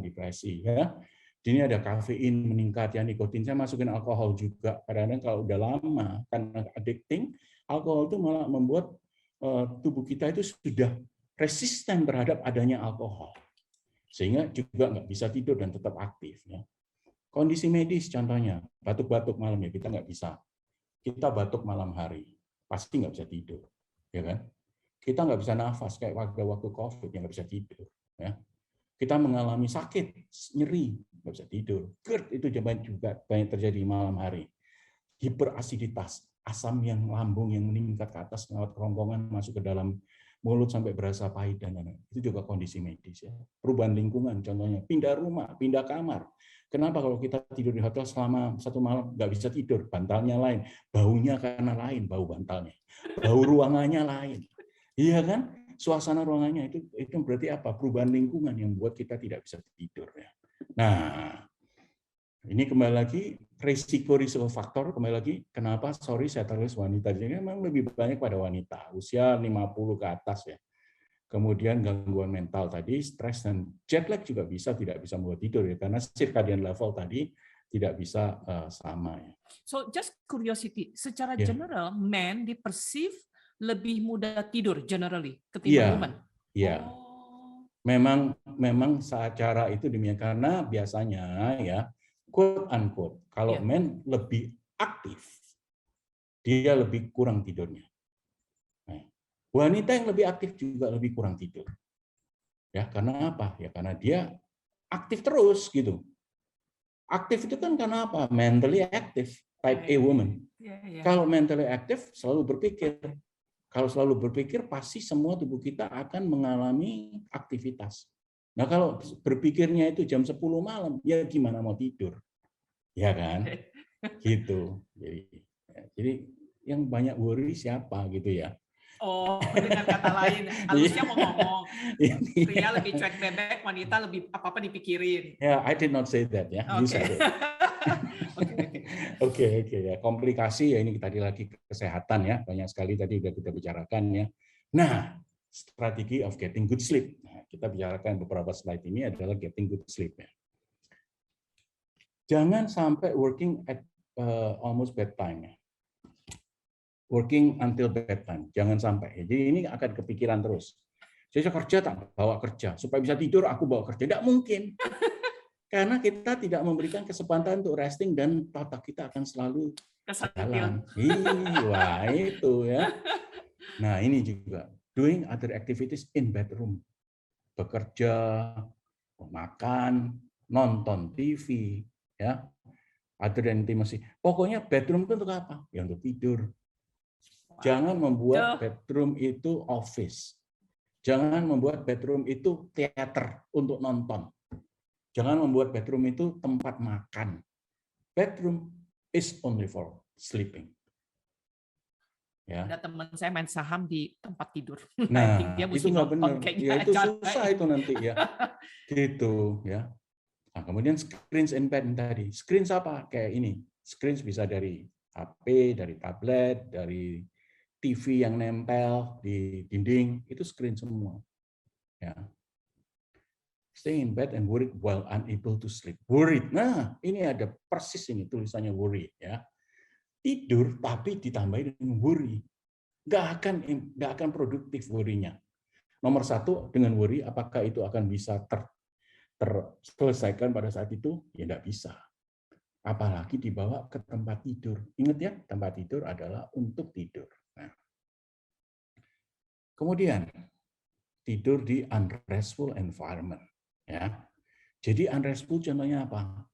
depresi ya. Di sini ada kafein meningkat ya, nikotin. Saya masukin alkohol juga. Kadang-kadang kalau udah lama karena addicting, alkohol itu malah membuat tubuh kita itu sudah resisten terhadap adanya alkohol. Sehingga juga nggak bisa tidur dan tetap aktif ya. Kondisi medis contohnya, batuk-batuk malam ya kita nggak bisa. Kita batuk malam hari, pasti nggak bisa tidur, ya kan? kita nggak bisa nafas kayak waktu COVID yang nggak bisa tidur. Ya. Kita mengalami sakit, nyeri, nggak bisa tidur. GERD itu juga banyak terjadi malam hari. Hiperasiditas, asam yang lambung yang meningkat ke atas lewat kerongkongan masuk ke dalam mulut sampai berasa pahit dan lain-lain. Itu juga kondisi medis ya. Perubahan lingkungan contohnya, pindah rumah, pindah kamar. Kenapa kalau kita tidur di hotel selama 1 malam nggak bisa tidur? Bantalnya lain, baunya karena lain, bau bantalnya. Bau ruangannya lain. Iya kan? Suasana ruangannya itu berarti apa? Perubahan lingkungan yang membuat kita tidak bisa tidur ya. Nah, ini kembali lagi risiko faktor, kembali lagi kenapa saya tulis wanita, jadi memang lebih banyak pada wanita usia 50 ke atas ya. Kemudian gangguan mental tadi, stres dan jet lag juga tidak bisa membuat tidur ya, karena circadian level tadi tidak bisa sama ya. So just curiosity, secara Yeah. general men di-perceive lebih mudah tidur generally ketimbang Iya, woman. iya. Oh. Memang secara itu demikian karena biasanya ya quote unquote kalau Iya. men lebih aktif dia lebih kurang tidurnya. Nah, wanita yang lebih aktif juga lebih kurang tidur. Ya, karena apa? Ya karena dia aktif terus gitu. Aktif itu kan karena apa? Mentally active, type A woman. Yeah. Kalau mentally active selalu berpikir. Kalau selalu berpikir, pasti semua tubuh kita akan mengalami aktivitas. Nah, kalau berpikirnya itu jam 10 malam, ya gimana mau tidur? Ya kan? Gitu. Jadi yang banyak worry siapa gitu ya. Oh, dengan kata lain, halusnya mau ngomong, pria lebih cuek bebek, wanita lebih apa-apa dipikirin. Ya, I did not say that ya. You said it. Oke ya. Komplikasi ya ini tadi lagi kesehatan ya. Banyak sekali tadi sudah kita bicarakan ya. Nah, strategi of getting good sleep. Nah, kita bicarakan beberapa slide ini adalah getting good sleep ya. Jangan sampai working at almost bedtime ya. Working until bedtime, jangan sampai. Jadi ini akan kepikiran terus. Saya kerja tak bawa kerja, supaya bisa tidur aku bawa kerja. Tidak mungkin. Karena kita tidak memberikan kesempatan untuk resting dan otak kita akan selalu jalan. Wah, itu ya. Nah, ini juga doing other activities in bedroom. Bekerja, makan, nonton TV, ya. Other intimacy. Pokoknya bedroom itu untuk apa? Ya untuk tidur. Jangan membuat bedroom itu office. Jangan membuat bedroom itu teater untuk nonton. Jangan membuat bedroom itu tempat makan. Bedroom is only for sleeping. Ya. Ada teman saya main saham di tempat tidur. Nah, dia itu nggak benar. Ya itu susah itu nanti ya. Gitu ya. Nah, kemudian screens in bed tadi. Screens apa? Kayak ini. Screens bisa dari HP, dari tablet, dari TV yang nempel di dinding, itu screen semua. Ya. Stay in bed and worried while unable to sleep. Worried. Nah, ini ada persis ini tulisannya worried ya. Tidur tapi ditambahin dengan worry. Nggak akan produktif worry-nya. Nomor 1 dengan worry, apakah itu akan bisa terselesaikan pada saat itu? Ya nggak bisa. Apalagi dibawa ke tempat tidur. Ingat ya, tempat tidur adalah untuk tidur. Nah. Kemudian tidur di unrestful environment. Ya, jadi unrestful contohnya apa?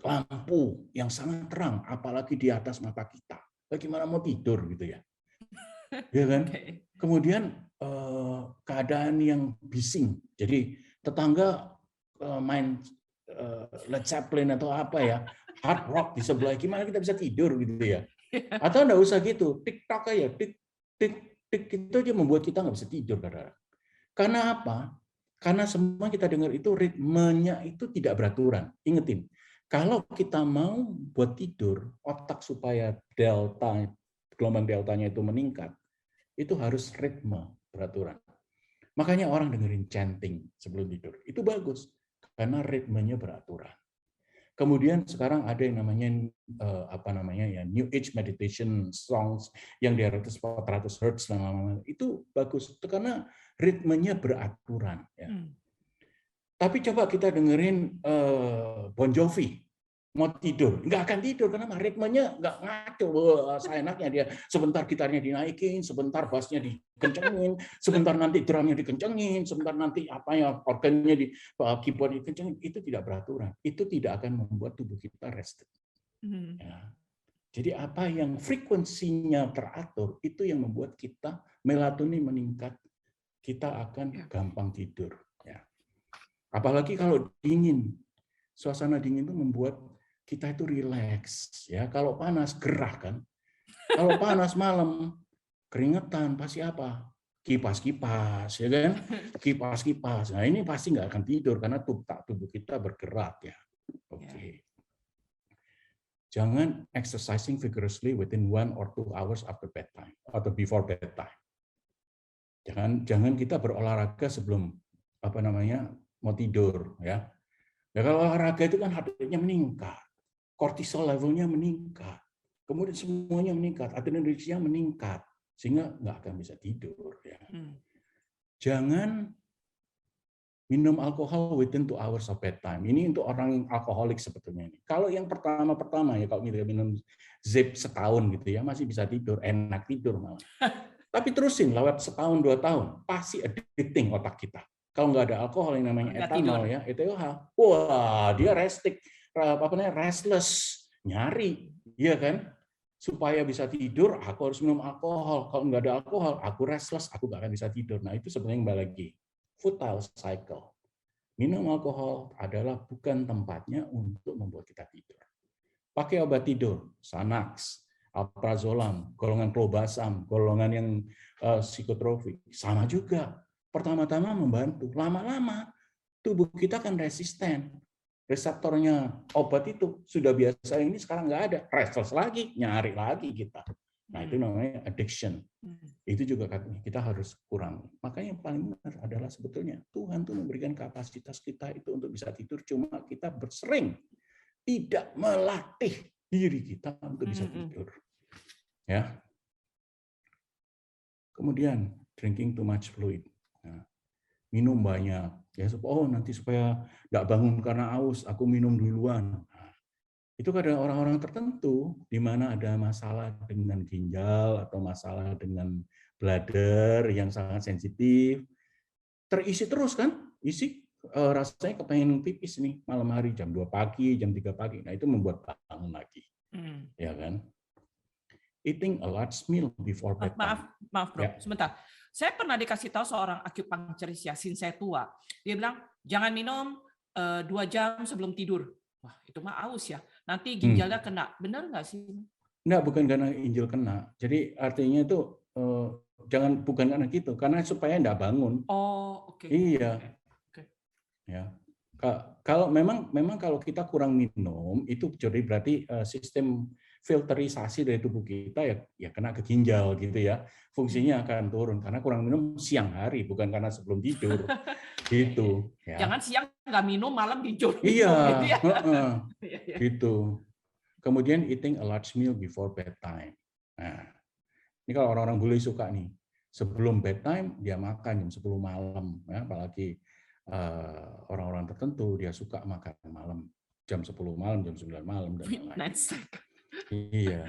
Lampu yang sangat terang, apalagi di atas mata kita. Bagaimana mau tidur gitu ya? Ya kan? Kemudian keadaan yang bising. Jadi tetangga main Led Zeppelin atau apa ya, hard rock di sebelah, gimana kita bisa tidur gitu ya? Atau enggak usah gitu, TikTok aja, tik itu aja membuat kita nggak bisa tidur, saudara. Karena apa? Karena semua kita dengar itu ritmenya itu tidak beraturan. Ingetin, kalau kita mau buat tidur, otak supaya gelombang deltanya itu meningkat, itu harus ritme beraturan. Makanya orang dengerin chanting sebelum tidur. Itu bagus, karena ritmenya beraturan. Kemudian sekarang ada yang namanya New Age meditation songs yang di atas 400 Hz dan lama-lama itu bagus karena ritmenya beraturan. Ya. Tapi coba kita dengerin Bon Jovi, mau tidur, nggak akan tidur karena ritmenya nggak ngaco. Wah, seenaknya dia sebentar gitarnya dinaikin, sebentar bassnya dikencengin, sebentar nanti drumnya dikencengin, sebentar nanti apa ya organnya di keyboard dikencengin. Itu tidak beraturan. Itu tidak akan membuat tubuh kita rested. Ya. Jadi apa yang frekuensinya teratur itu yang membuat kita melatonin meningkat, kita akan gampang tidur. Ya. Apalagi kalau dingin, suasana dingin itu membuat kita itu rileks. Ya, kalau panas gerah kan. Kalau panas malam keringetan pasti apa? Kipas-kipas, ya kan? Kipas-kipas. Nah ini pasti nggak akan tidur karena tubuh kita bergerak ya. Oke. Jangan exercising vigorously within 1 or 2 hours after bedtime atau before bedtime. Jangan kita berolahraga sebelum mau tidur ya. Ya kalau olahraga itu kan heart rate-nya meningkat, kortisol levelnya meningkat, kemudian semuanya meningkat, adrenalinnya meningkat, sehingga nggak akan bisa tidur. Ya. Jangan minum alkohol within 2 hours of bedtime. Ini untuk orang yang alkoholik sebetulnya ini. Kalau yang pertama ya kalau minum zip setahun gitu ya masih bisa tidur, enak tidur malah. Tapi terusin lewat setahun 2 tahun pasti addicting otak kita. Kalau nggak ada alkohol yang namanya etanol ya, ETOH, wah dia restless, nyari, iya kan? Supaya bisa tidur, aku harus minum alkohol. Kalau nggak ada alkohol, aku restless, aku nggak akan bisa tidur. Nah itu sebenarnya kembali lagi futile cycle. Minum alkohol adalah bukan tempatnya untuk membuat kita tidur. Pakai obat tidur, Xanax, alprazolam, golongan klobasam, golongan yang psikotropik, sama juga. Pertama-tama membantu, lama-lama tubuh kita kan resisten. Reseptornya obat itu sudah biasa ini sekarang nggak ada, restless lagi, nyari lagi kita. Nah itu namanya addiction. Itu juga kita harus kurangi. Makanya yang paling benar adalah sebetulnya Tuhan tuh memberikan kapasitas kita itu untuk bisa tidur, cuma kita bersering tidak melatih diri kita untuk bisa tidur. Ya. Kemudian drinking too much fluid. Nah, minum banyak. Ya, nanti supaya nggak bangun karena aus, aku minum duluan. Nah, itu kadang orang-orang tertentu di mana ada masalah dengan ginjal atau masalah dengan bladder yang sangat sensitif, terisi terus kan, rasanya kepengen pipis nih malam hari jam 2 pagi, jam 3 pagi. Nah itu membuat bangun lagi, ya kan? Eating a large meal before bedtime. Maaf bro, sebentar. Saya pernah dikasih tahu seorang akupunkturis ya, saya tua. Dia bilang jangan minum 2 jam sebelum tidur. Wah itu mah aus ya. Nanti ginjalnya kena. Benar nggak sih? Enggak, bukan karena ginjal kena. Jadi artinya itu bukan karena gitu, karena supaya enggak bangun. Oh oke. Iya. Ya. Kalau memang kalau kita kurang minum itu jadi berarti sistem filterisasi dari tubuh kita ya kena ke ginjal gitu ya, fungsinya akan turun karena kurang minum siang hari bukan karena sebelum tidur gitu ya. Jangan siang nggak minum malam tidur. Iya gitu, ya. Gitu. Kemudian eating a large meal before bedtime. Nah ini kalau orang-orang bule suka nih sebelum bedtime dia makan jam 10 malam ya, apalagi orang-orang tertentu dia suka makan malam jam 10 malam, jam 9 malam dan lain-lain. Iya.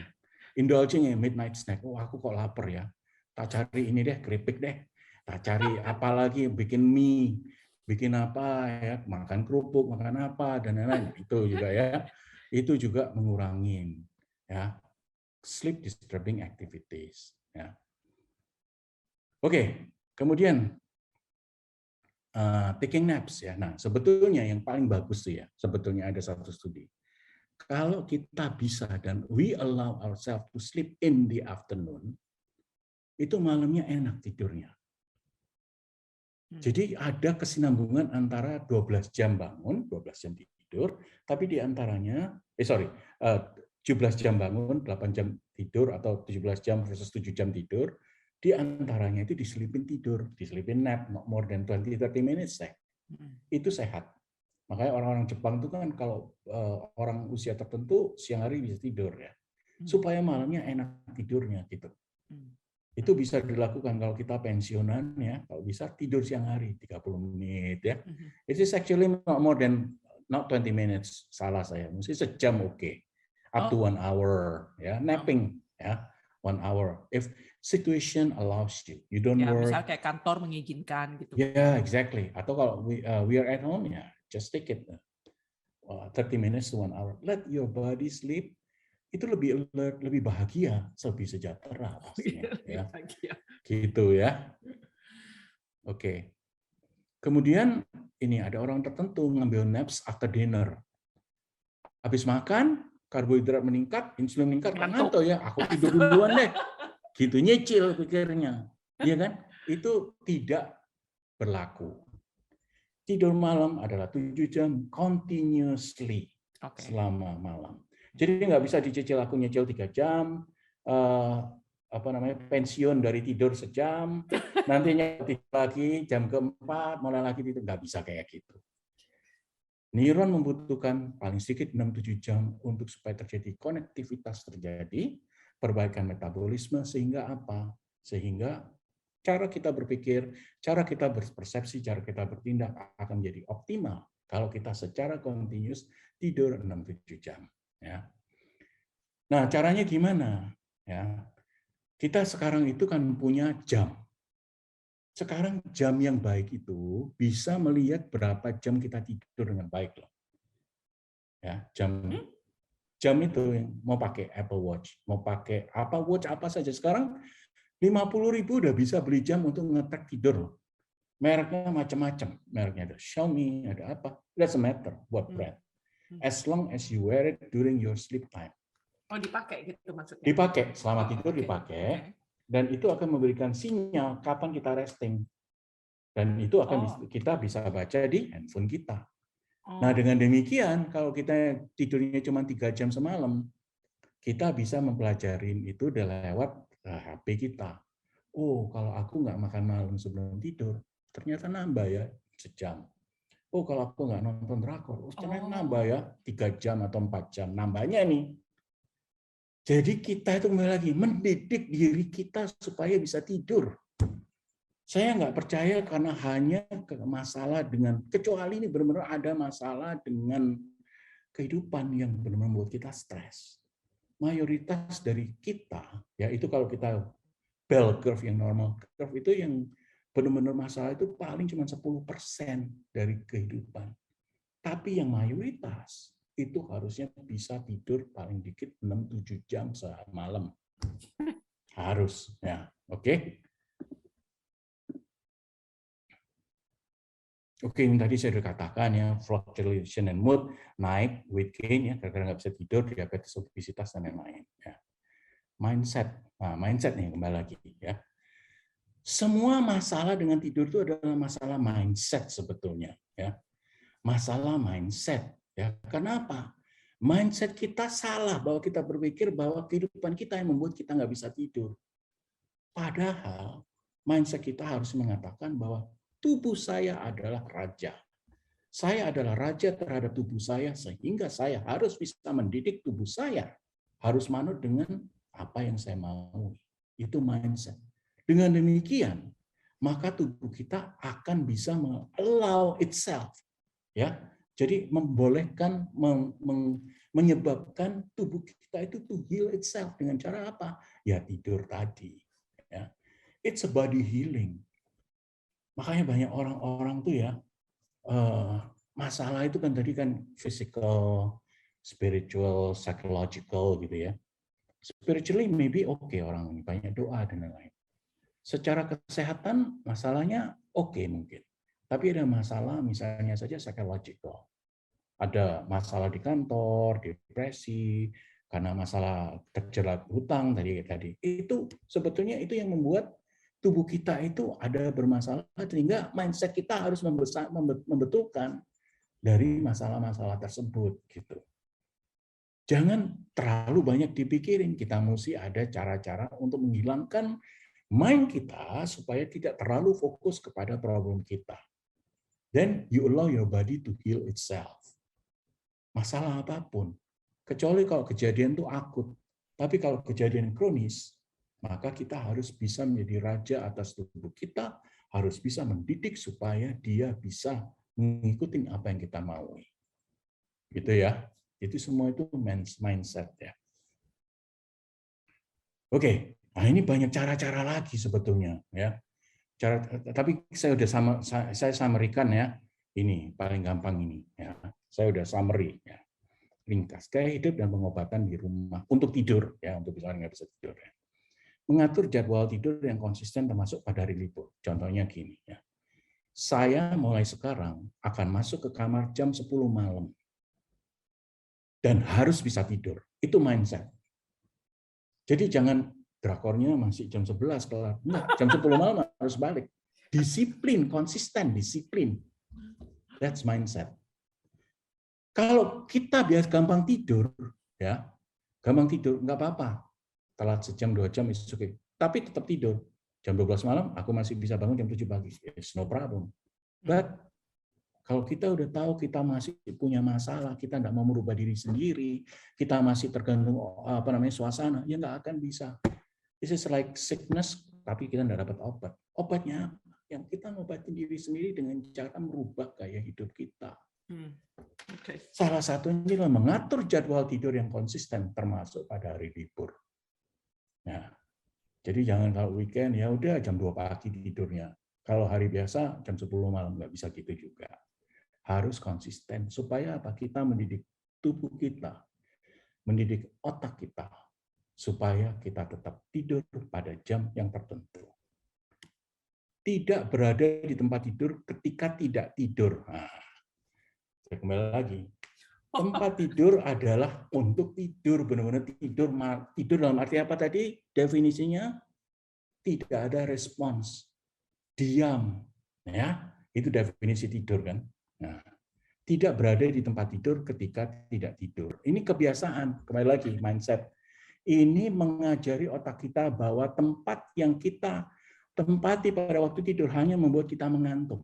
Indulging midnight snack. Oh, aku kok lapar ya. Tak cari ini deh, keripik deh. Tak cari apa lagi, bikin mie, bikin apa ya, makan kerupuk, makan apa dan lain-lain. Itu juga ya. Itu juga mengurangi ya sleep disturbing activities ya. Oke, kemudian taking naps ya. Nah, sebetulnya yang paling bagus tuh ya, sebetulnya ada satu studi. Kalau kita bisa dan we allow ourselves to sleep in the afternoon, itu malamnya enak tidurnya. Jadi ada kesinambungan antara 12 jam bangun, 12 jam tidur, tapi di antaranya 17 jam bangun, 8 jam tidur atau 17 jam versus 7 jam tidur, di antaranya itu diselipin tidur, diselipin nap, not more than 20-30 minutes. Itu sehat. Makanya orang-orang Jepang itu kan kalau orang usia tertentu siang hari bisa tidur ya, supaya malamnya enak tidurnya gitu. Itu bisa dilakukan kalau kita pensiunan ya, kalau bisa tidur siang hari 30 menit ya. It is actually not more than not 20 minutes, salah saya. Mesti sejam oke. Up to 1 hour, ya, napping, ya, 1 hour. If situation allows you, you don't Ya, work. misalnya kayak kantor mengizinkan gitu. Yeah, exactly. Atau kalau we are at home, ya, just take it 30 minutes to 1 hour. Let your body sleep. Itu lebih alert, lebih bahagia, lebih sejahtera pastinya. Ya. Gitu ya. Oke. Kemudian ini ada orang tertentu ngambil naps after dinner. Habis makan, karbohidrat meningkat, insulin meningkat, ngantuk ya, aku tidur duluan deh. Gitu nyicil pikirnya. Iya kan? Itu tidak berlaku. Tidur malam adalah 7 jam continuously selama malam. Jadi nggak bisa dicicil, aku nyicil 3 jam, pensiun dari tidur sejam, nantinya tidur lagi jam keempat, mulai lagi tidur, nggak bisa kayak gitu. Neuron membutuhkan paling sedikit 6-7 jam untuk supaya terjadi konektivitas terjadi, perbaikan metabolisme, sehingga apa? Sehingga cara kita berpikir, cara kita berpersepsi, cara kita bertindak akan menjadi optimal kalau kita secara kontinus tidur 6-7 jam. Ya. Nah, caranya gimana? Ya. Kita sekarang itu kan punya jam. Sekarang jam yang baik itu bisa melihat berapa jam kita tidur dengan baik loh. Ya, jam itu yang mau pakai Apple Watch, mau pakai apa watch apa saja sekarang 50.000 udah bisa beli jam untuk ngetrack tidur. Mereknya macam-macam, mereknya ada Xiaomi, ada apa, doesn't matter what brand. As long as you wear it during your sleep time. Oh, dipakai gitu maksudnya? Dipakai, selama tidur dipakai. Dan itu akan memberikan sinyal kapan kita resting. Dan itu akan kita bisa baca di handphone kita. Nah, dengan demikian, kalau kita tidurnya cuma 3 jam semalam, kita bisa mempelajari itu lewat HP kita. Oh, kalau aku nggak makan malam sebelum tidur, ternyata nambah ya sejam. Oh, kalau aku nggak nonton drakor, ternyata nambah ya 3 jam atau 4 jam. Nambahnya nih. Jadi kita itu kembali lagi mendidik diri kita supaya bisa tidur. Saya nggak percaya karena hanya masalah dengan, kecuali ini benar-benar ada masalah dengan kehidupan yang benar-benar membuat kita stres. Mayoritas dari kita, ya itu kalau kita bell curve yang normal curve itu yang benar-benar masalah itu paling cuma 10% dari kehidupan. Tapi yang mayoritas itu harusnya bisa tidur paling dikit 6-7 jam semalam. Harus, ya. Oke. Oke, yang tadi saya sudah katakan ya, fluctuation and mood, naik, weight gain, ya, karena nggak bisa tidur, diabetes, obesitas, dan lain-lain. Ya. Mindset, nah mindset nih kembali lagi. Ya. Semua masalah dengan tidur itu adalah masalah mindset sebetulnya. Ya. Masalah mindset. Ya. Kenapa? Mindset kita salah bahwa kita berpikir bahwa kehidupan kita yang membuat kita nggak bisa tidur. Padahal mindset kita harus mengatakan bahwa tubuh saya adalah raja. Saya adalah raja terhadap tubuh saya sehingga saya harus bisa mendidik tubuh saya. Harus manut dengan apa yang saya mau. Itu mindset. Dengan demikian, maka tubuh kita akan bisa allow itself. Ya, jadi membolehkan, menyebabkan tubuh kita itu to heal itself dengan cara apa? Ya tidur tadi. Ya. It's a body healing. Makanya banyak orang-orang tuh ya, masalah itu kan tadi kan physical, spiritual, psychological gitu ya. Spiritually maybe oke orang ini, banyak doa dan lain-lain. Secara kesehatan masalahnya oke mungkin. Tapi ada masalah misalnya saja psychological. Ada masalah di kantor, depresi, karena masalah terjerat hutang tadi. Itu sebetulnya itu yang membuat tubuh kita itu ada bermasalah sehingga mindset kita harus membetulkan dari masalah-masalah tersebut gitu. Jangan terlalu banyak dipikirin, kita mesti ada cara-cara untuk menghilangkan mind kita supaya tidak terlalu fokus kepada problem kita. Then you allow your body to heal itself. Masalah apapun, kecuali kalau kejadian itu akut. Tapi kalau kejadian kronis, maka kita harus bisa menjadi raja atas tubuh kita, harus bisa mendidik supaya dia bisa mengikuti apa yang kita mau. gitu ya. Itu semua itu mindset ya. Oke, nah ini banyak cara-cara lagi sebetulnya ya. Tapi saya udah saya summary-kan ya. Ini paling gampang ini ya. Saya udah summary ya. Ringkas, gaya hidup dan pengobatan di rumah untuk tidur ya, untuk misalnya nggak bisa tidur ya. Mengatur jadwal tidur yang konsisten termasuk pada hari libur. Contohnya gini ya. Saya mulai sekarang akan masuk ke kamar jam 10 malam dan harus bisa tidur. Itu mindset. Jadi jangan drakornya masih jam 11 kelar. Enggak, jam 10 malam harus balik. Disiplin, konsisten, disiplin. That's mindset. Kalau kita biasa gampang tidur, ya, gampang tidur, nggak apa-apa. Telat sejam, 2 jam, it's okay. Tapi tetap tidur. Jam 12 malam, aku masih bisa bangun jam 7 pagi. It's no problem. But kalau kita udah tahu kita masih punya masalah, kita nggak mau merubah diri sendiri, kita masih tergantung suasana, ya nggak akan bisa. This is like sickness, tapi kita nggak dapat obat. Obatnya yang kita ngobatin diri sendiri dengan cara merubah gaya hidup kita. Salah satunya adalah mengatur jadwal tidur yang konsisten, termasuk pada hari libur. Nah, jadi jangan kalau weekend ya udah jam 2 pagi tidurnya. Kalau hari biasa jam 10 malam nggak bisa gitu juga. Harus konsisten supaya apa? Kita mendidik tubuh kita, mendidik otak kita supaya kita tetap tidur pada jam yang tertentu. Tidak berada di tempat tidur ketika tidak tidur. Nah, saya kembali lagi. Tempat tidur adalah untuk tidur, benar-benar tidur. Tidur dalam arti apa tadi? Definisinya tidak ada respons, diam, ya. Itu definisi tidur kan. Nah, tidak berada di tempat tidur ketika tidak tidur. Ini kebiasaan, kembali lagi, mindset. Ini mengajari otak kita bahwa tempat yang kita tempati pada waktu tidur hanya membuat kita mengantuk.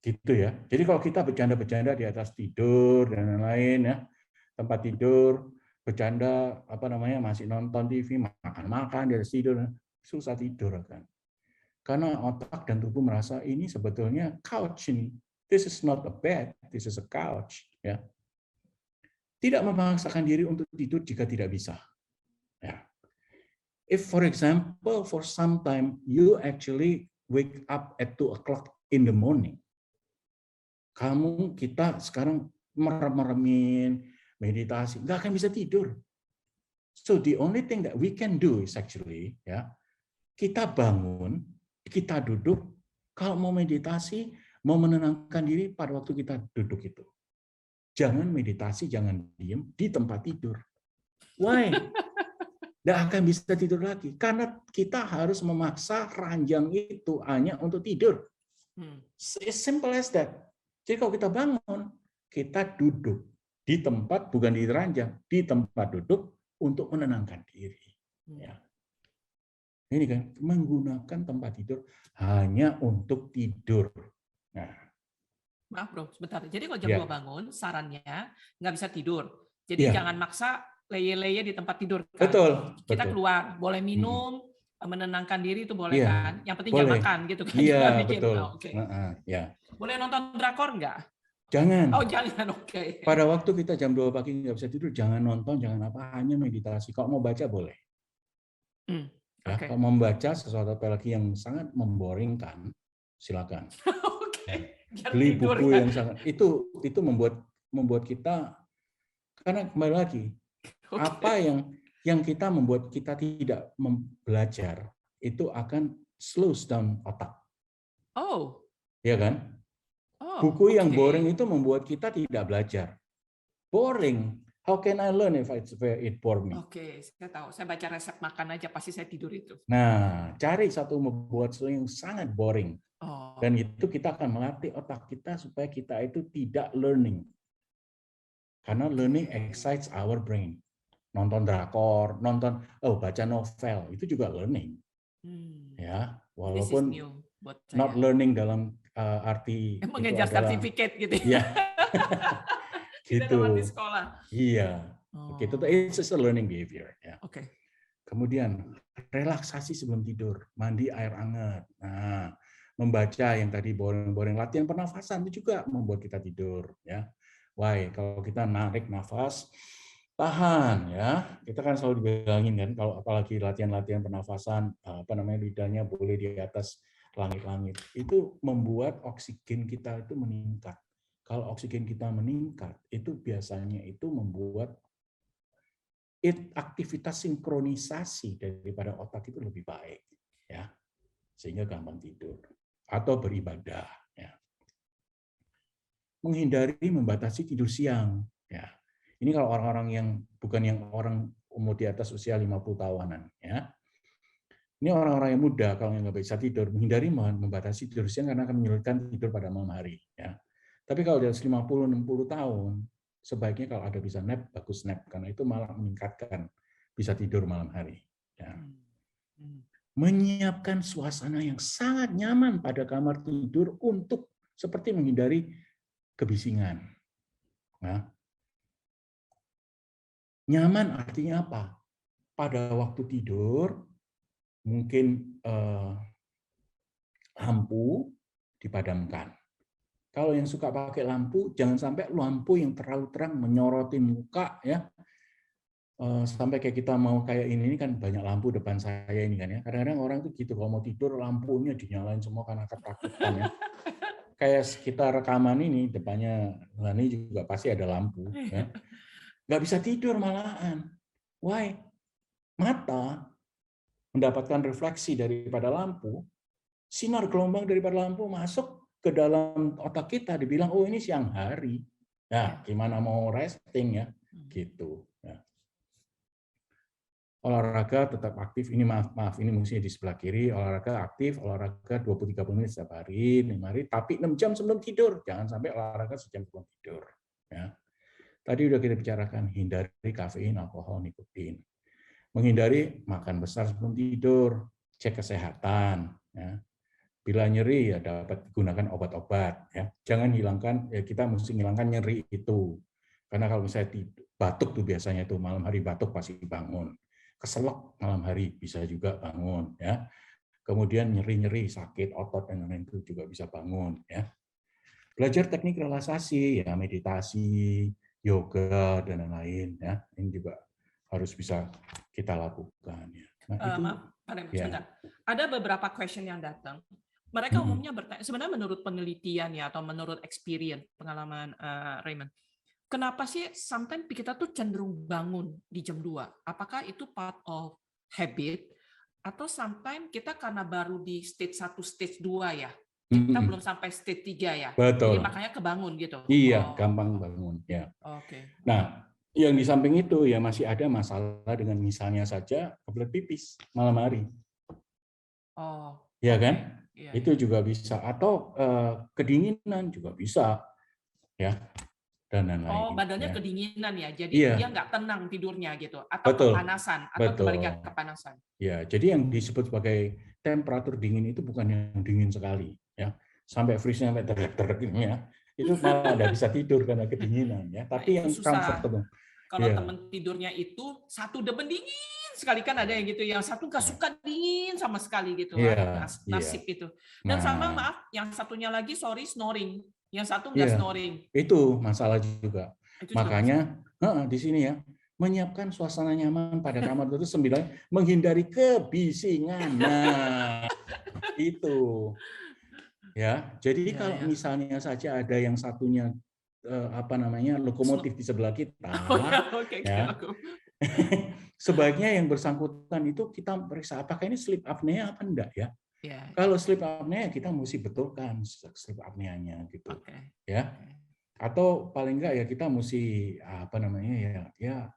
Gitu ya. Jadi kalau kita bercanda-bercanda di atas tidur dan lain-lain ya, tempat tidur, bercanda masih nonton TV, makan-makan di atas tidur, susah tidur kan. Karena otak dan tubuh merasa ini sebetulnya couch ini. This is not a bed, this is a couch. Ya. Tidak memaksakan diri untuk tidur jika tidak bisa. Ya. If, for example, for some time you actually wake up at 2 o'clock in the morning, kita sekarang merem-meremin, meditasi, nggak akan bisa tidur. So the only thing that we can do is actually, ya, kita bangun, kita duduk, kalau mau meditasi, mau menenangkan diri pada waktu kita duduk itu. Jangan meditasi, jangan diem di tempat tidur. Why? Nggak akan bisa tidur lagi. Karena kita harus memaksa ranjang itu hanya untuk tidur. As simple as that. Jadi kalau kita bangun, kita duduk di tempat, bukan di ranjang, di tempat duduk untuk menenangkan diri. Ya. Ini kan, menggunakan tempat tidur hanya untuk tidur. Nah, maaf bro, sebentar. Jadi kalau jam 2 bangun, sarannya nggak bisa tidur. Jadi jangan maksa leye-leye di tempat tidur. Kan? Betul. Kita keluar, boleh minum, menenangkan diri itu boleh kan. Yang penting boleh. jangan makan gitu kan. Iya, bikin. betul. Oh, okay. Ya. Boleh nonton drakor nggak? Jangan. Oh jangan, oke. Pada waktu kita jam 2 pagi nggak bisa tidur, jangan nonton, jangan apa, hanya meditasi. Kalau mau baca boleh. Ya, kalau mau membaca sesuatu apalagi yang sangat memboringkan, silakan. Beli buku yang sangat itu membuat kita, karena kembali lagi apa yang kita membuat kita tidak belajar itu akan slow down otak. Oh. Ya kan? Buku yang boring itu membuat kita tidak belajar. Boring. How can I learn if it bore me? Oke, saya tahu. Saya baca resep makan aja pasti saya tidur itu. Nah, cari satu membuat sesuatu yang sangat boring. Dan itu kita akan melatih otak kita supaya kita itu tidak learning. Karena learning excites our brain. Nonton drakor, baca novel, itu juga learning. Ya, walaupun not learning dalam arti mengejar sertifikat gitu. Ya. Kita dapat di sekolah. Iya. Itu it's just a learning behavior. Ya. Oke. Kemudian relaksasi sebelum tidur, mandi air hangat. Nah, membaca yang tadi boring-boring, latihan pernafasan itu juga membuat kita tidur. Ya. Why? Kalau kita narik nafas, tahan ya. Kita kan selalu dibilangin kan, kalau apalagi latihan-latihan pernafasan, lidahnya boleh di atas langit-langit. Itu membuat oksigen kita itu meningkat. Kalau oksigen kita meningkat, itu biasanya itu membuat aktivitas sinkronisasi daripada otak itu lebih baik, ya, sehingga gampang tidur atau beribadah. Ya. Menghindari membatasi tidur siang. Ya. Ini kalau orang-orang yang bukan yang orang umur di atas usia 50 tahunan. Ya. Ini orang-orang yang muda kalau yang nggak bisa tidur, menghindari membatasi tidur siang karena akan menyulitkan tidur pada malam hari. Ya. Tapi kalau di atas 50-60 tahun, sebaiknya kalau ada bisa nap, bagus nap. Karena itu malah meningkatkan bisa tidur malam hari. Ya. Menyiapkan suasana yang sangat nyaman pada kamar tidur untuk seperti menghindari kebisingan. Nah, nyaman artinya apa? Pada waktu tidur, mungkin lampu dipadamkan. Kalau yang suka pakai lampu, jangan sampai lampu yang terlalu terang menyoroti muka, ya. Sampai kayak kita mau kayak ini kan banyak lampu depan saya ini kan ya. Kadang-kadang orang tuh gitu kalau mau tidur lampunya dinyalain semua karena ketakutan ya. Kayak kita rekaman ini depannya Lani juga pasti ada lampu ya. Nggak bisa tidur malahan. Why? Mata mendapatkan refleksi daripada lampu, sinar gelombang daripada lampu masuk ke dalam otak kita, dibilang oh ini siang hari. Nah, gimana mau resting ya? Gitu. Ya. Olahraga tetap aktif, ini maaf ini mestinya di sebelah kiri, olahraga aktif, olahraga 20-30 menit setiap hari, 5 hari, tapi 6 jam sebelum tidur, jangan sampai olahraga sejam sebelum tidur. Ya. Tadi udah kita bicarakan, hindari kafein, alkohol, nikotin. Menghindari makan besar sebelum tidur, cek kesehatan. Ya. Bila nyeri ya dapat gunakan obat-obat. Ya. Jangan hilangkan, ya kita mesti hilangkan nyeri itu. Karena kalau misalnya batuk tuh biasanya tuh malam hari batuk pasti bangun. Keselak malam hari bisa juga bangun ya. Kemudian nyeri-nyeri, sakit otot dan lain-lain itu juga bisa bangun ya. Belajar teknik relaksasi ya, meditasi, yoga dan lain-lain ya. Ini juga harus bisa kita lakukan ya. Nah, itu maaf, ya. sebentar. Ada beberapa question yang datang. Mereka umumnya bertanya, sebenarnya menurut penelitian ya atau menurut experience pengalaman Raymond, kenapa sih sometimes kita tuh cenderung bangun di jam 2? Apakah itu part of habit atau sometimes kita karena baru di stage 1, stage 2 ya? Kita belum sampai stage 3 ya? Betul. Jadi makanya kebangun gitu? Iya, gampang bangun. Ya. Oke. Nah, yang di samping itu ya masih ada masalah dengan misalnya saja kebelet pipis malam hari. Oh. Ya kan? Iya, itu juga bisa. Atau kedinginan juga bisa. Ya. Dan lain-lain. Oh, badannya ya. kedinginan ya, jadi Iya. dia nggak tenang tidurnya gitu, atau Betul. kepanasan, atau Betul. kebalikan kepanasan. Ya, jadi yang disebut sebagai temperatur dingin itu bukan yang dingin sekali, ya, sampai freeze-nya sampai terek-terek ini ya, itu malah nggak bisa tidur karena kedinginan ya. Tapi Nah, yang comfortable. Kalau ya. teman tidurnya itu satu demen dingin sekali kan ada yang gitu, yang satu nggak suka dingin sama sekali gitu, nasib itu. Dan sama maaf, yang satunya lagi snoring. Yang satu nggak snoring. Itu masalah juga. Makanya di sini ya, menyiapkan suasana nyaman pada kamar itu 9, menghindari kebisingan. Nah, itu. Ya, jadi kalau misalnya saja ada yang satunya lokomotif di sebelah kita, ya, sebaiknya yang bersangkutan itu kita periksa apakah ini sleep apnea apa enggak ya. Kalau sleep apnea kita mesti betulkan sleep apneanya gitu. Ya. Atau paling enggak ya kita mesti ya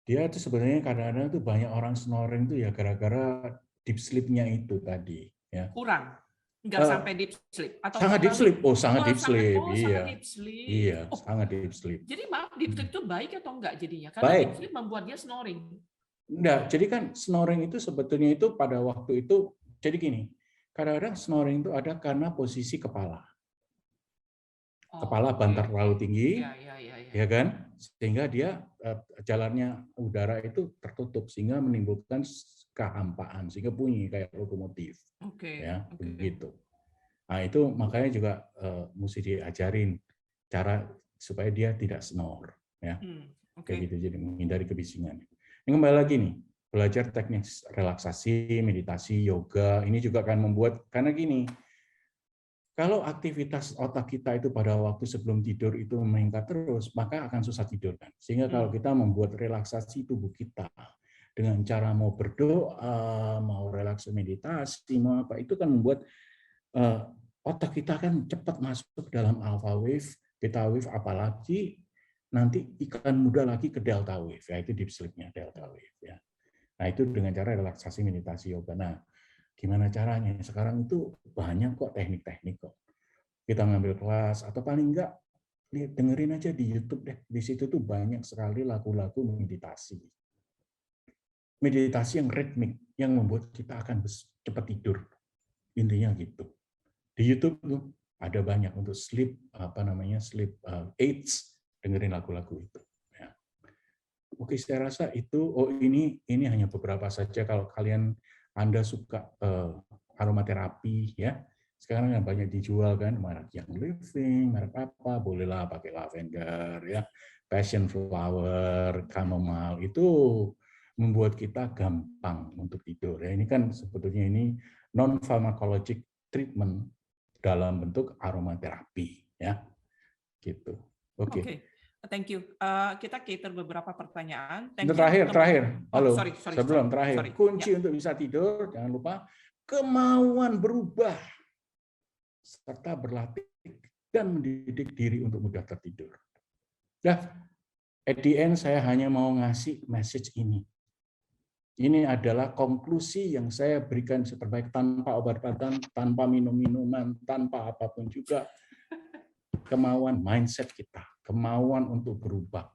dia itu sebenarnya kadang-kadang tuh banyak orang snoring tuh ya gara-gara deep sleep-nya itu tadi ya. Kurang. Enggak sampai deep sleep atau sangat deep sleep. Oh, sangat deep sleep. Sangat deep sleep. Iya, sangat deep sleep. Jadi maaf, deep sleep itu baik atau enggak jadinya? Karena baik. Deep sleep membuat dia snoring. Enggak, jadi kan snoring itu sebetulnya itu pada waktu itu jadi gini. Kadang-kadang snoring itu ada karena posisi kepala. Kepala bantar terlalu tinggi. Ya kan? Sehingga dia jalannya udara itu tertutup sehingga menimbulkan kehampaan sehingga bunyi kayak lokomotif. Ya, begitu. Nah, itu makanya juga mesti diajarin cara supaya dia tidak snore, ya. Oke. Kayak gitu, jadi menghindari kebisingan. Ini kembali lagi nih, belajar teknik relaksasi, meditasi, yoga, ini juga akan membuat, karena gini, kalau aktivitas otak kita itu pada waktu sebelum tidur itu meningkat terus, maka akan susah tidur kan. Sehingga kalau kita membuat relaksasi tubuh kita dengan cara mau berdoa, mau relaksasi meditasi, mau apa, itu kan membuat otak kita kan cepat masuk dalam alpha wave, beta wave, apalagi nanti akan mudah lagi ke delta wave, yaitu deep sleep-nya delta wave. Ya. Nah itu dengan cara relaksasi, meditasi, yoga. Nah gimana caranya? Sekarang itu banyak kok teknik-teknik kok. Kita ngambil kelas atau paling enggak dengerin aja di YouTube deh. Di situ tuh banyak sekali lagu-lagu meditasi. Meditasi yang ritmik yang membuat kita akan cepat tidur. Intinya gitu. Di YouTube tuh ada banyak untuk sleep sleep aids, dengerin lagu-lagu itu. Ya. Oke, saya rasa itu. Ini hanya beberapa saja. Kalau Anda suka aromaterapi, ya sekarang yang banyak dijual kan, merek yang living, merek apa, bolehlah pakai lavender, ya, passion flower, chamomile, itu membuat kita gampang untuk tidur. Ya, ini kan sebetulnya ini non pharmacologic treatment dalam bentuk aromaterapi, ya, gitu. Oke. Thank you. Kita cater beberapa pertanyaan. Terakhir. Halo. Sorry. Sebelum terakhir, kunci untuk bisa tidur, jangan lupa kemauan berubah serta berlatih dan mendidik diri untuk mudah tertidur. Nah, at the end saya hanya mau ngasih message ini. Ini adalah konklusi yang saya berikan terbaik, tanpa obat-obatan, tanpa minum-minuman, tanpa apapun juga. Kemauan mindset kita, kemauan untuk berubah.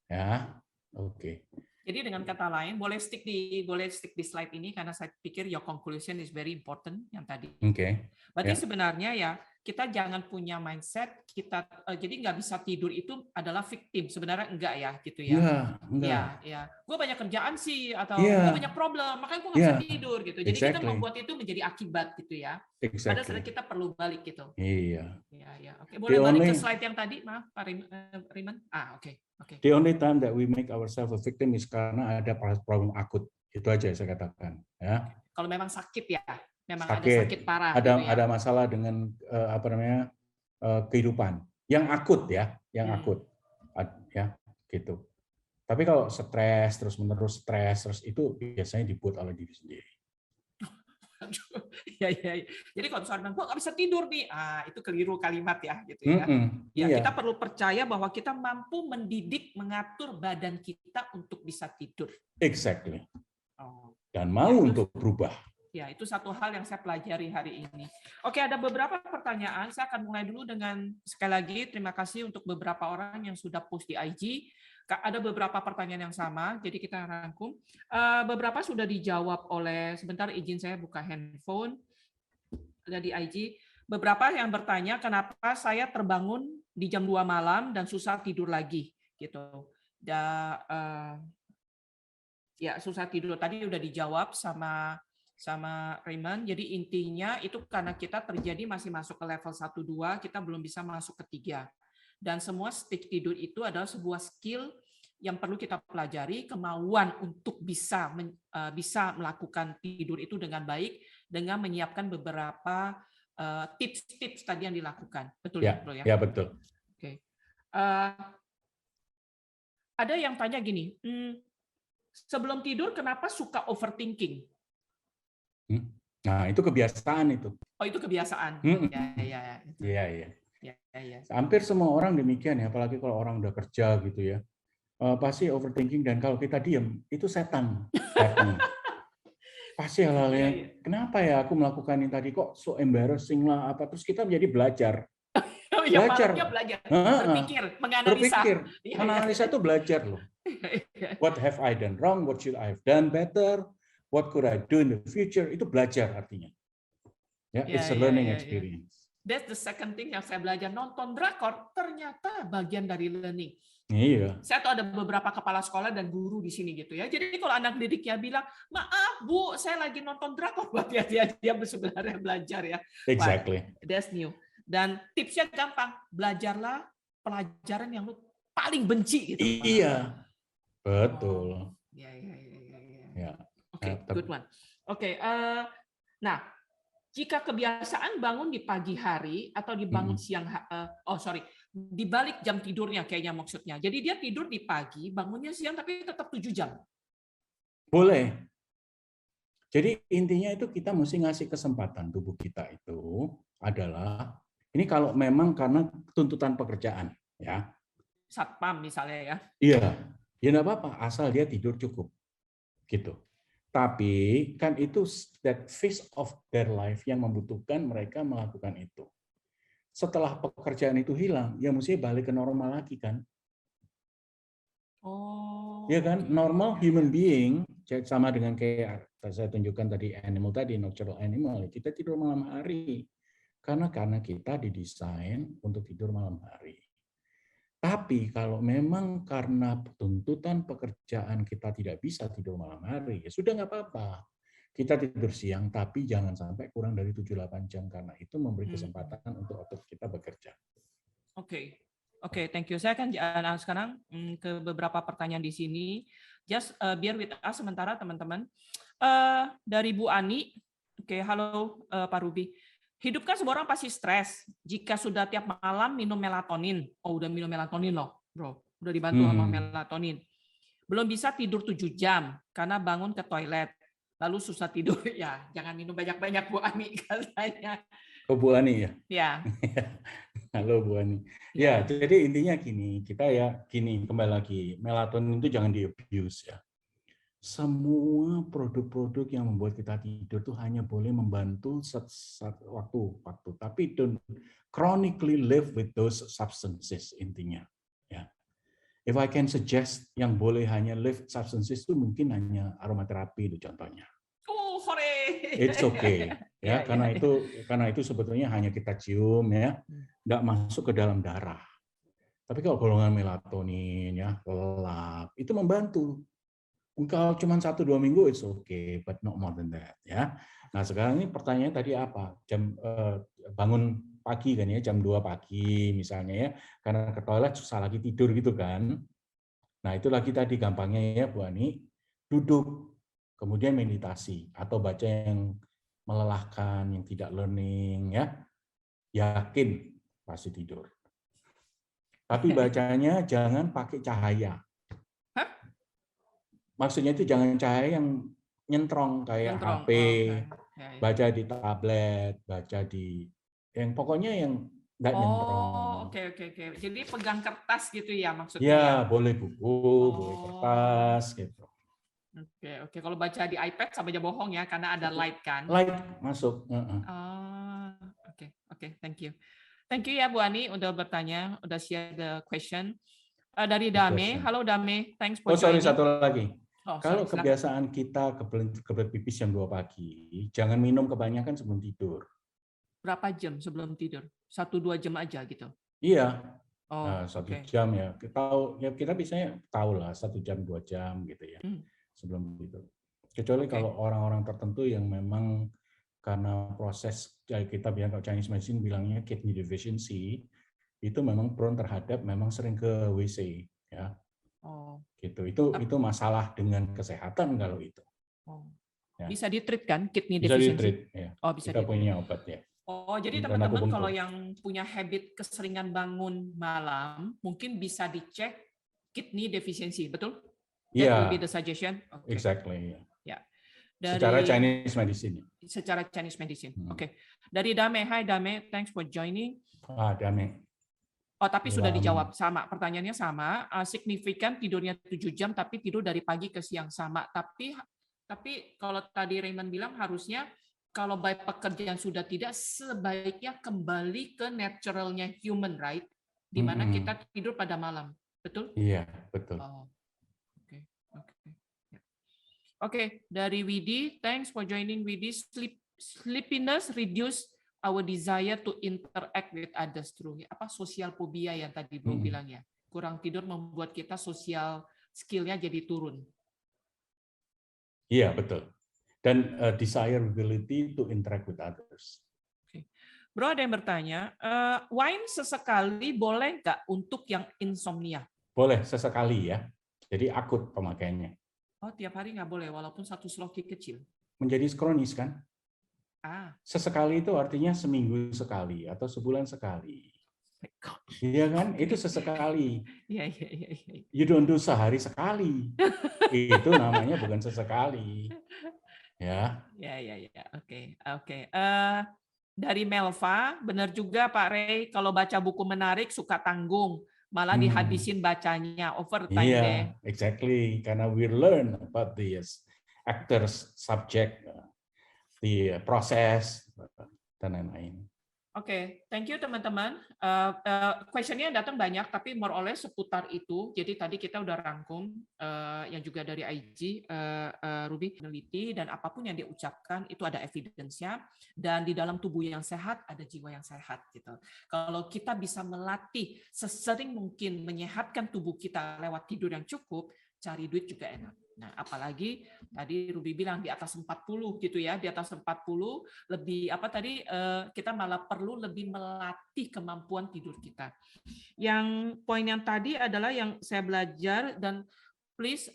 Ya, oke. Jadi dengan kata lain, boleh stick di slide ini karena saya pikir your conclusion is very important yang tadi. Oke. Berarti sebenarnya ya kita jangan punya mindset kita jadi nggak bisa tidur itu adalah victim, sebenarnya enggak ya gitu ya. Iya, enggak. Ya. Gue banyak kerjaan sih atau gue banyak problem, makanya gue nggak bisa tidur gitu. Jadi kita membuat itu menjadi akibat gitu ya. Pada saat kita perlu balik gitu. Iya. Ya. Oke, boleh balik ke slide yang tadi, maaf Pak Riman. Oke. The only time that we make ourselves a victim is karena ada problem akut. Itu aja yang saya katakan. Ya. Kalau memang sakit ya. Memang ada sakit parah ada masalah dengan kehidupan yang akut ya, akut ya gitu. Tapi kalau stres terus itu biasanya dibuat oleh diri sendiri. Ya. Jadi kalau misalnya gue nggak bisa tidur nih, itu keliru kalimat ya gitu ya. Kita perlu percaya bahwa kita mampu mendidik, mengatur badan kita untuk bisa tidur. Exactly. Dan mau untuk berubah. Ya, itu satu hal yang saya pelajari hari ini. Oke, ada beberapa pertanyaan. Saya akan mulai dulu dengan, sekali lagi, terima kasih untuk beberapa orang yang sudah post di IG. Ada beberapa pertanyaan yang sama, jadi kita rangkum. Beberapa sudah dijawab oleh, sebentar izin saya buka handphone. Ada di IG. Beberapa yang bertanya, kenapa saya terbangun di jam 2 malam dan susah tidur lagi. Gitu. Ya, susah tidur. Tadi udah dijawab sama Raymond. Jadi intinya itu karena kita masih masuk ke level 1-2, kita belum bisa masuk ke 3. Dan semua stage tidur itu adalah sebuah skill yang perlu kita pelajari, kemauan untuk bisa melakukan tidur itu dengan baik, dengan menyiapkan beberapa tips-tips tadi yang dilakukan. Betul ya? Ya, betul. Oke. Ada yang tanya gini, sebelum tidur kenapa suka overthinking? Nah, itu kebiasaan itu. Oh, itu kebiasaan. Iya. Hampir semua orang demikian ya, apalagi kalau orang udah kerja gitu ya. Pasti overthinking, dan kalau kita diam, itu setan. Pasti hal-hal yang, kenapa ya aku melakukan ini tadi, kok so embarrassing lah, apa, terus kita menjadi belajar. Belajar. Berpikir. Menganalisa itu belajar loh. What have I done wrong? What should I have done better? What could I do in the future? Itu belajar artinya. Ya, it's a learning experience. That's the second thing yang saya belajar. Nonton drakor ternyata bagian dari learning. Iya. Saya tahu ada beberapa kepala sekolah dan guru di sini gitu ya. Jadi kalau anak didiknya bilang, maaf Bu, saya lagi nonton drakor, buat dia sebenarnya belajar ya. Exactly. That's new. Dan tipsnya gampang, belajarlah pelajaran yang lu paling benci gitu? Iya, betul. Ya. Ya. Oke, good one. Oke, nah, jika kebiasaan bangun di pagi hari atau dibangun siang, di balik jam tidurnya kayaknya maksudnya. Jadi dia tidur di pagi, bangunnya siang tapi tetap 7 jam. Boleh. Jadi intinya itu kita mesti ngasih kesempatan tubuh kita itu adalah, ini kalau memang karena tuntutan pekerjaan, ya. Satpam misalnya ya. Iya, ya nggak apa-apa, asal dia tidur cukup, gitu. Tapi kan itu that phase of their life yang membutuhkan mereka melakukan itu. Setelah pekerjaan itu hilang, ya mesti balik ke normal lagi kan. Ya kan, normal human being sama dengan kayak saya tunjukkan tadi animal tadi, natural animal, kita tidur malam hari. Karena kita didesain untuk tidur malam hari. Tapi kalau memang karena tuntutan pekerjaan kita tidak bisa tidur malam hari, ya sudah nggak apa-apa. Kita tidur siang, tapi jangan sampai kurang dari 7-8 jam, karena itu memberi kesempatan untuk otot kita bekerja. Oke, thank you. Saya akan sekarang ke beberapa pertanyaan di sini. Just bear with us sementara teman-teman. Dari Bu Ani, halo Pak Ruby. Hidup kan semua orang pasti stres. Jika sudah tiap malam minum melatonin, udah minum melatonin loh, bro. Udah dibantu sama melatonin. Belum bisa tidur 7 jam karena bangun ke toilet. Lalu susah tidur. Ya, jangan minum banyak-banyak Bu Ani katanya. Oh, Bu Ani ya? Ya. Halo Bu Ani. Ya, jadi intinya kembali lagi, melatonin itu jangan di-abuse ya. Semua produk-produk yang membuat kita tidur itu hanya boleh membantu waktu, tapi don't chronically live with those substances intinya. Ya. If I can suggest yang boleh hanya live substances itu mungkin hanya aromaterapi itu contohnya. It's okay ya, karena itu sebetulnya hanya kita cium ya, nggak masuk ke dalam darah. Tapi kalau golongan melatonin ya, lelap itu membantu. Kalau cuma 1-2 minggu it's okay, but not more than that ya. Nah sekarang ini pertanyaannya tadi apa? Bangun pagi kan ya, jam 2 pagi misalnya ya, karena ke toilet susah lagi tidur gitu kan. Nah itu lagi tadi gampangnya ya Bu Ani, duduk, kemudian meditasi atau baca yang melelahkan, yang tidak learning ya, yakin pasti tidur. Tapi bacanya jangan pakai cahaya. Maksudnya itu jangan cahaya yang nyentrong kayak HP, baca di tablet, baca di yang pokoknya yang nggak nyentrong. Oke. Jadi pegang kertas gitu ya maksudnya? Ya, boleh buku, boleh kertas gitu. Oke. Kalau baca di iPad sama aja bohong ya, karena ada light kan? Light masuk. Oke. Thank you. Thank you ya Bu Ani udah bertanya, udah share the question. Dari Dame, halo Dame, thanks for joining. Satu lagi. Kalau kebiasaan kita kebelet pipis jam 2 pagi, jangan minum kebanyakan sebelum tidur. Berapa jam sebelum tidur? 1-2 jam aja gitu? Iya. 1 jam ya. Kita biasanya tahu lah 1 jam 2 jam gitu ya sebelum tidur. Kecuali kalau orang-orang tertentu yang memang karena proses kita bilang kalau Chinese medicine bilangnya kidney deficiency, itu memang prone terhadap memang sering ke WC ya. Gitu. Itu masalah dengan kesehatan kalau itu. Ya. Bisa di-treat kan kidney bisa deficiency? Di-treat, ya. Bisa kita punya obat ya. Jadi teman-teman kalau yang punya habit keseringan bangun malam, mungkin bisa dicek kidney deficiency, betul? That will be the suggestion. Exactly. Ya. Secara Chinese medicine. Secara Chinese medicine. Oke. Dari Dame, hi Dame, thanks for joining. Dame. Tapi sudah dijawab, sama. Pertanyaannya sama, signifikan tidurnya 7 jam, tapi tidur dari pagi ke siang sama. Tapi kalau tadi Raymond bilang harusnya kalau by pekerjaan sudah tidak, sebaiknya kembali ke naturalnya human, right? Di mana kita tidur pada malam, betul? Iya, betul. Oke, dari Widi, thanks for joining Widi. Sleepiness reduce our desire to interact with others through sosial fobia yang tadi Bro bilang ya. Kurang tidur membuat kita sosial skill-nya jadi turun. Iya, betul. Dan desirability to interact with others. Bro, ada yang bertanya, wine sesekali boleh nggak untuk yang insomnia? Boleh sesekali ya. Jadi akut pemakaiannya. Oh, tiap hari nggak boleh, walaupun 1 sloki kecil. Menjadi kronis kan? Ah, Sesekali itu artinya seminggu sekali atau sebulan sekali. my God. Iya kan? Itu sesekali. Iya. You don't do sehari sekali. Itu namanya bukan sesekali. Ya. Ya. Oke. Dari Melva, benar juga Pak Ray, kalau baca buku menarik suka tanggung, malah dihabisin bacanya, overtime deh. Iya, exactly. Karena we learn about the actors, subject, the process, dan lain-lain. Oke, thank you teman-teman. Question-nya datang banyak, tapi more or less seputar itu. Jadi tadi kita udah rangkum yang juga dari IG, Ruby meneliti, dan apapun yang dia ucapkan itu ada evidence-nya. Dan di dalam tubuh yang sehat ada jiwa yang sehat. Gitu. Kalau kita bisa melatih sesering mungkin menyehatkan tubuh kita lewat tidur yang cukup, cari duit juga enak. Nah, apalagi tadi Ruby bilang di atas 40 gitu ya, di atas 40 lebih apa tadi kita malah perlu lebih melatih kemampuan tidur kita. Yang poin yang tadi adalah yang saya belajar, dan please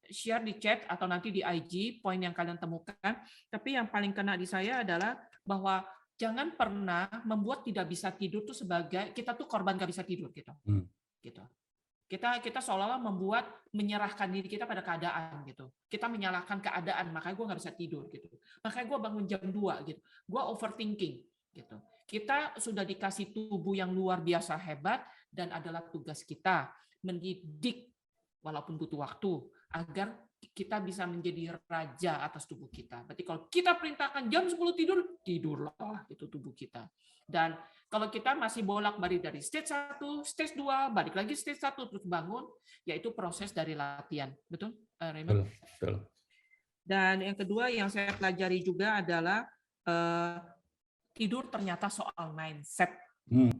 share di chat atau nanti di IG poin yang kalian temukan. Tapi yang paling kena di saya adalah bahwa jangan pernah membuat tidak bisa tidur tuh sebagai kita tuh korban gak bisa tidur gitu. Gitu. Kita seolah-olah menyerahkan diri kita pada keadaan gitu. Kita menyalahkan keadaan, makanya gue nggak bisa tidur gitu. Makanya gue bangun jam 2 gitu. Gue overthinking gitu. Kita sudah dikasih tubuh yang luar biasa hebat, dan adalah tugas kita mendidik walaupun butuh waktu agar kita bisa menjadi raja atas tubuh kita. Berarti kalau kita perintahkan jam 10 tidur, tidurlah itu tubuh kita. Dan kalau kita masih bolak-balik dari stage 1, stage 2, balik lagi stage 1, terus bangun, yaitu proses dari latihan. Betul, Raymond? Betul. Dan yang kedua yang saya pelajari juga adalah tidur ternyata soal mindset.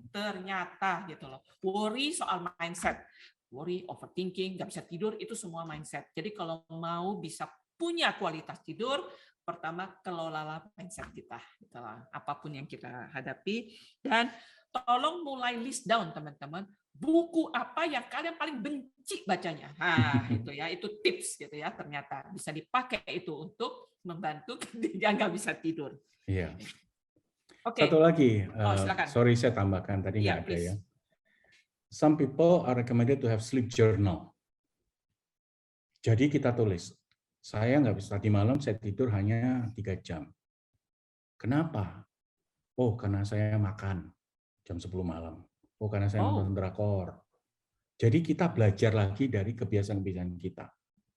Ternyata gitu loh. Worry soal mindset. Worry, overthinking, nggak bisa tidur, itu semua mindset. Jadi kalau mau bisa punya kualitas tidur, pertama kelolalah mindset kita, apapun yang kita hadapi, dan tolong mulai list down teman-teman, buku apa yang kalian paling benci bacanya. Itu ya, itu tips gitu ya, ternyata bisa dipakai itu untuk membantu dia nggak bisa tidur. Iya. Okay. Satu lagi, silakan. sorry saya tambahkan tadi nggak ada ya. Some people are recommended to have sleep journal. Jadi kita tulis, saya nggak bisa di malam, saya tidur hanya 3 jam. Kenapa? Oh, karena saya makan jam 10 malam. Oh, karena saya nonton drakor. Jadi kita belajar lagi dari kebiasaan-kebiasaan kita.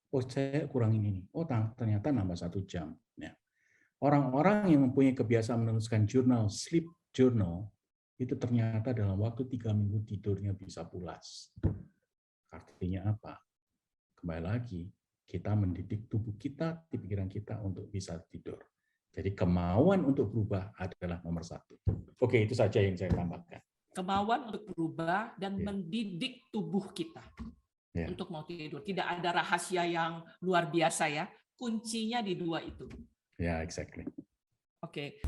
Oh, saya kurangin ini. Oh, ternyata nambah 1 jam. Ya. Orang-orang yang mempunyai kebiasaan menuliskan jurnal, sleep journal, itu ternyata dalam waktu 3 minggu tidurnya bisa pulas. Artinya apa? Kembali lagi, kita mendidik tubuh kita, di pikiran kita untuk bisa tidur. Jadi kemauan untuk berubah adalah nomor 1. Oke, itu saja yang saya tambahkan. Kemauan untuk berubah dan mendidik tubuh kita untuk mau tidur. Tidak ada rahasia yang luar biasa ya. Kuncinya di 2 itu. Ya, exactly. Oke.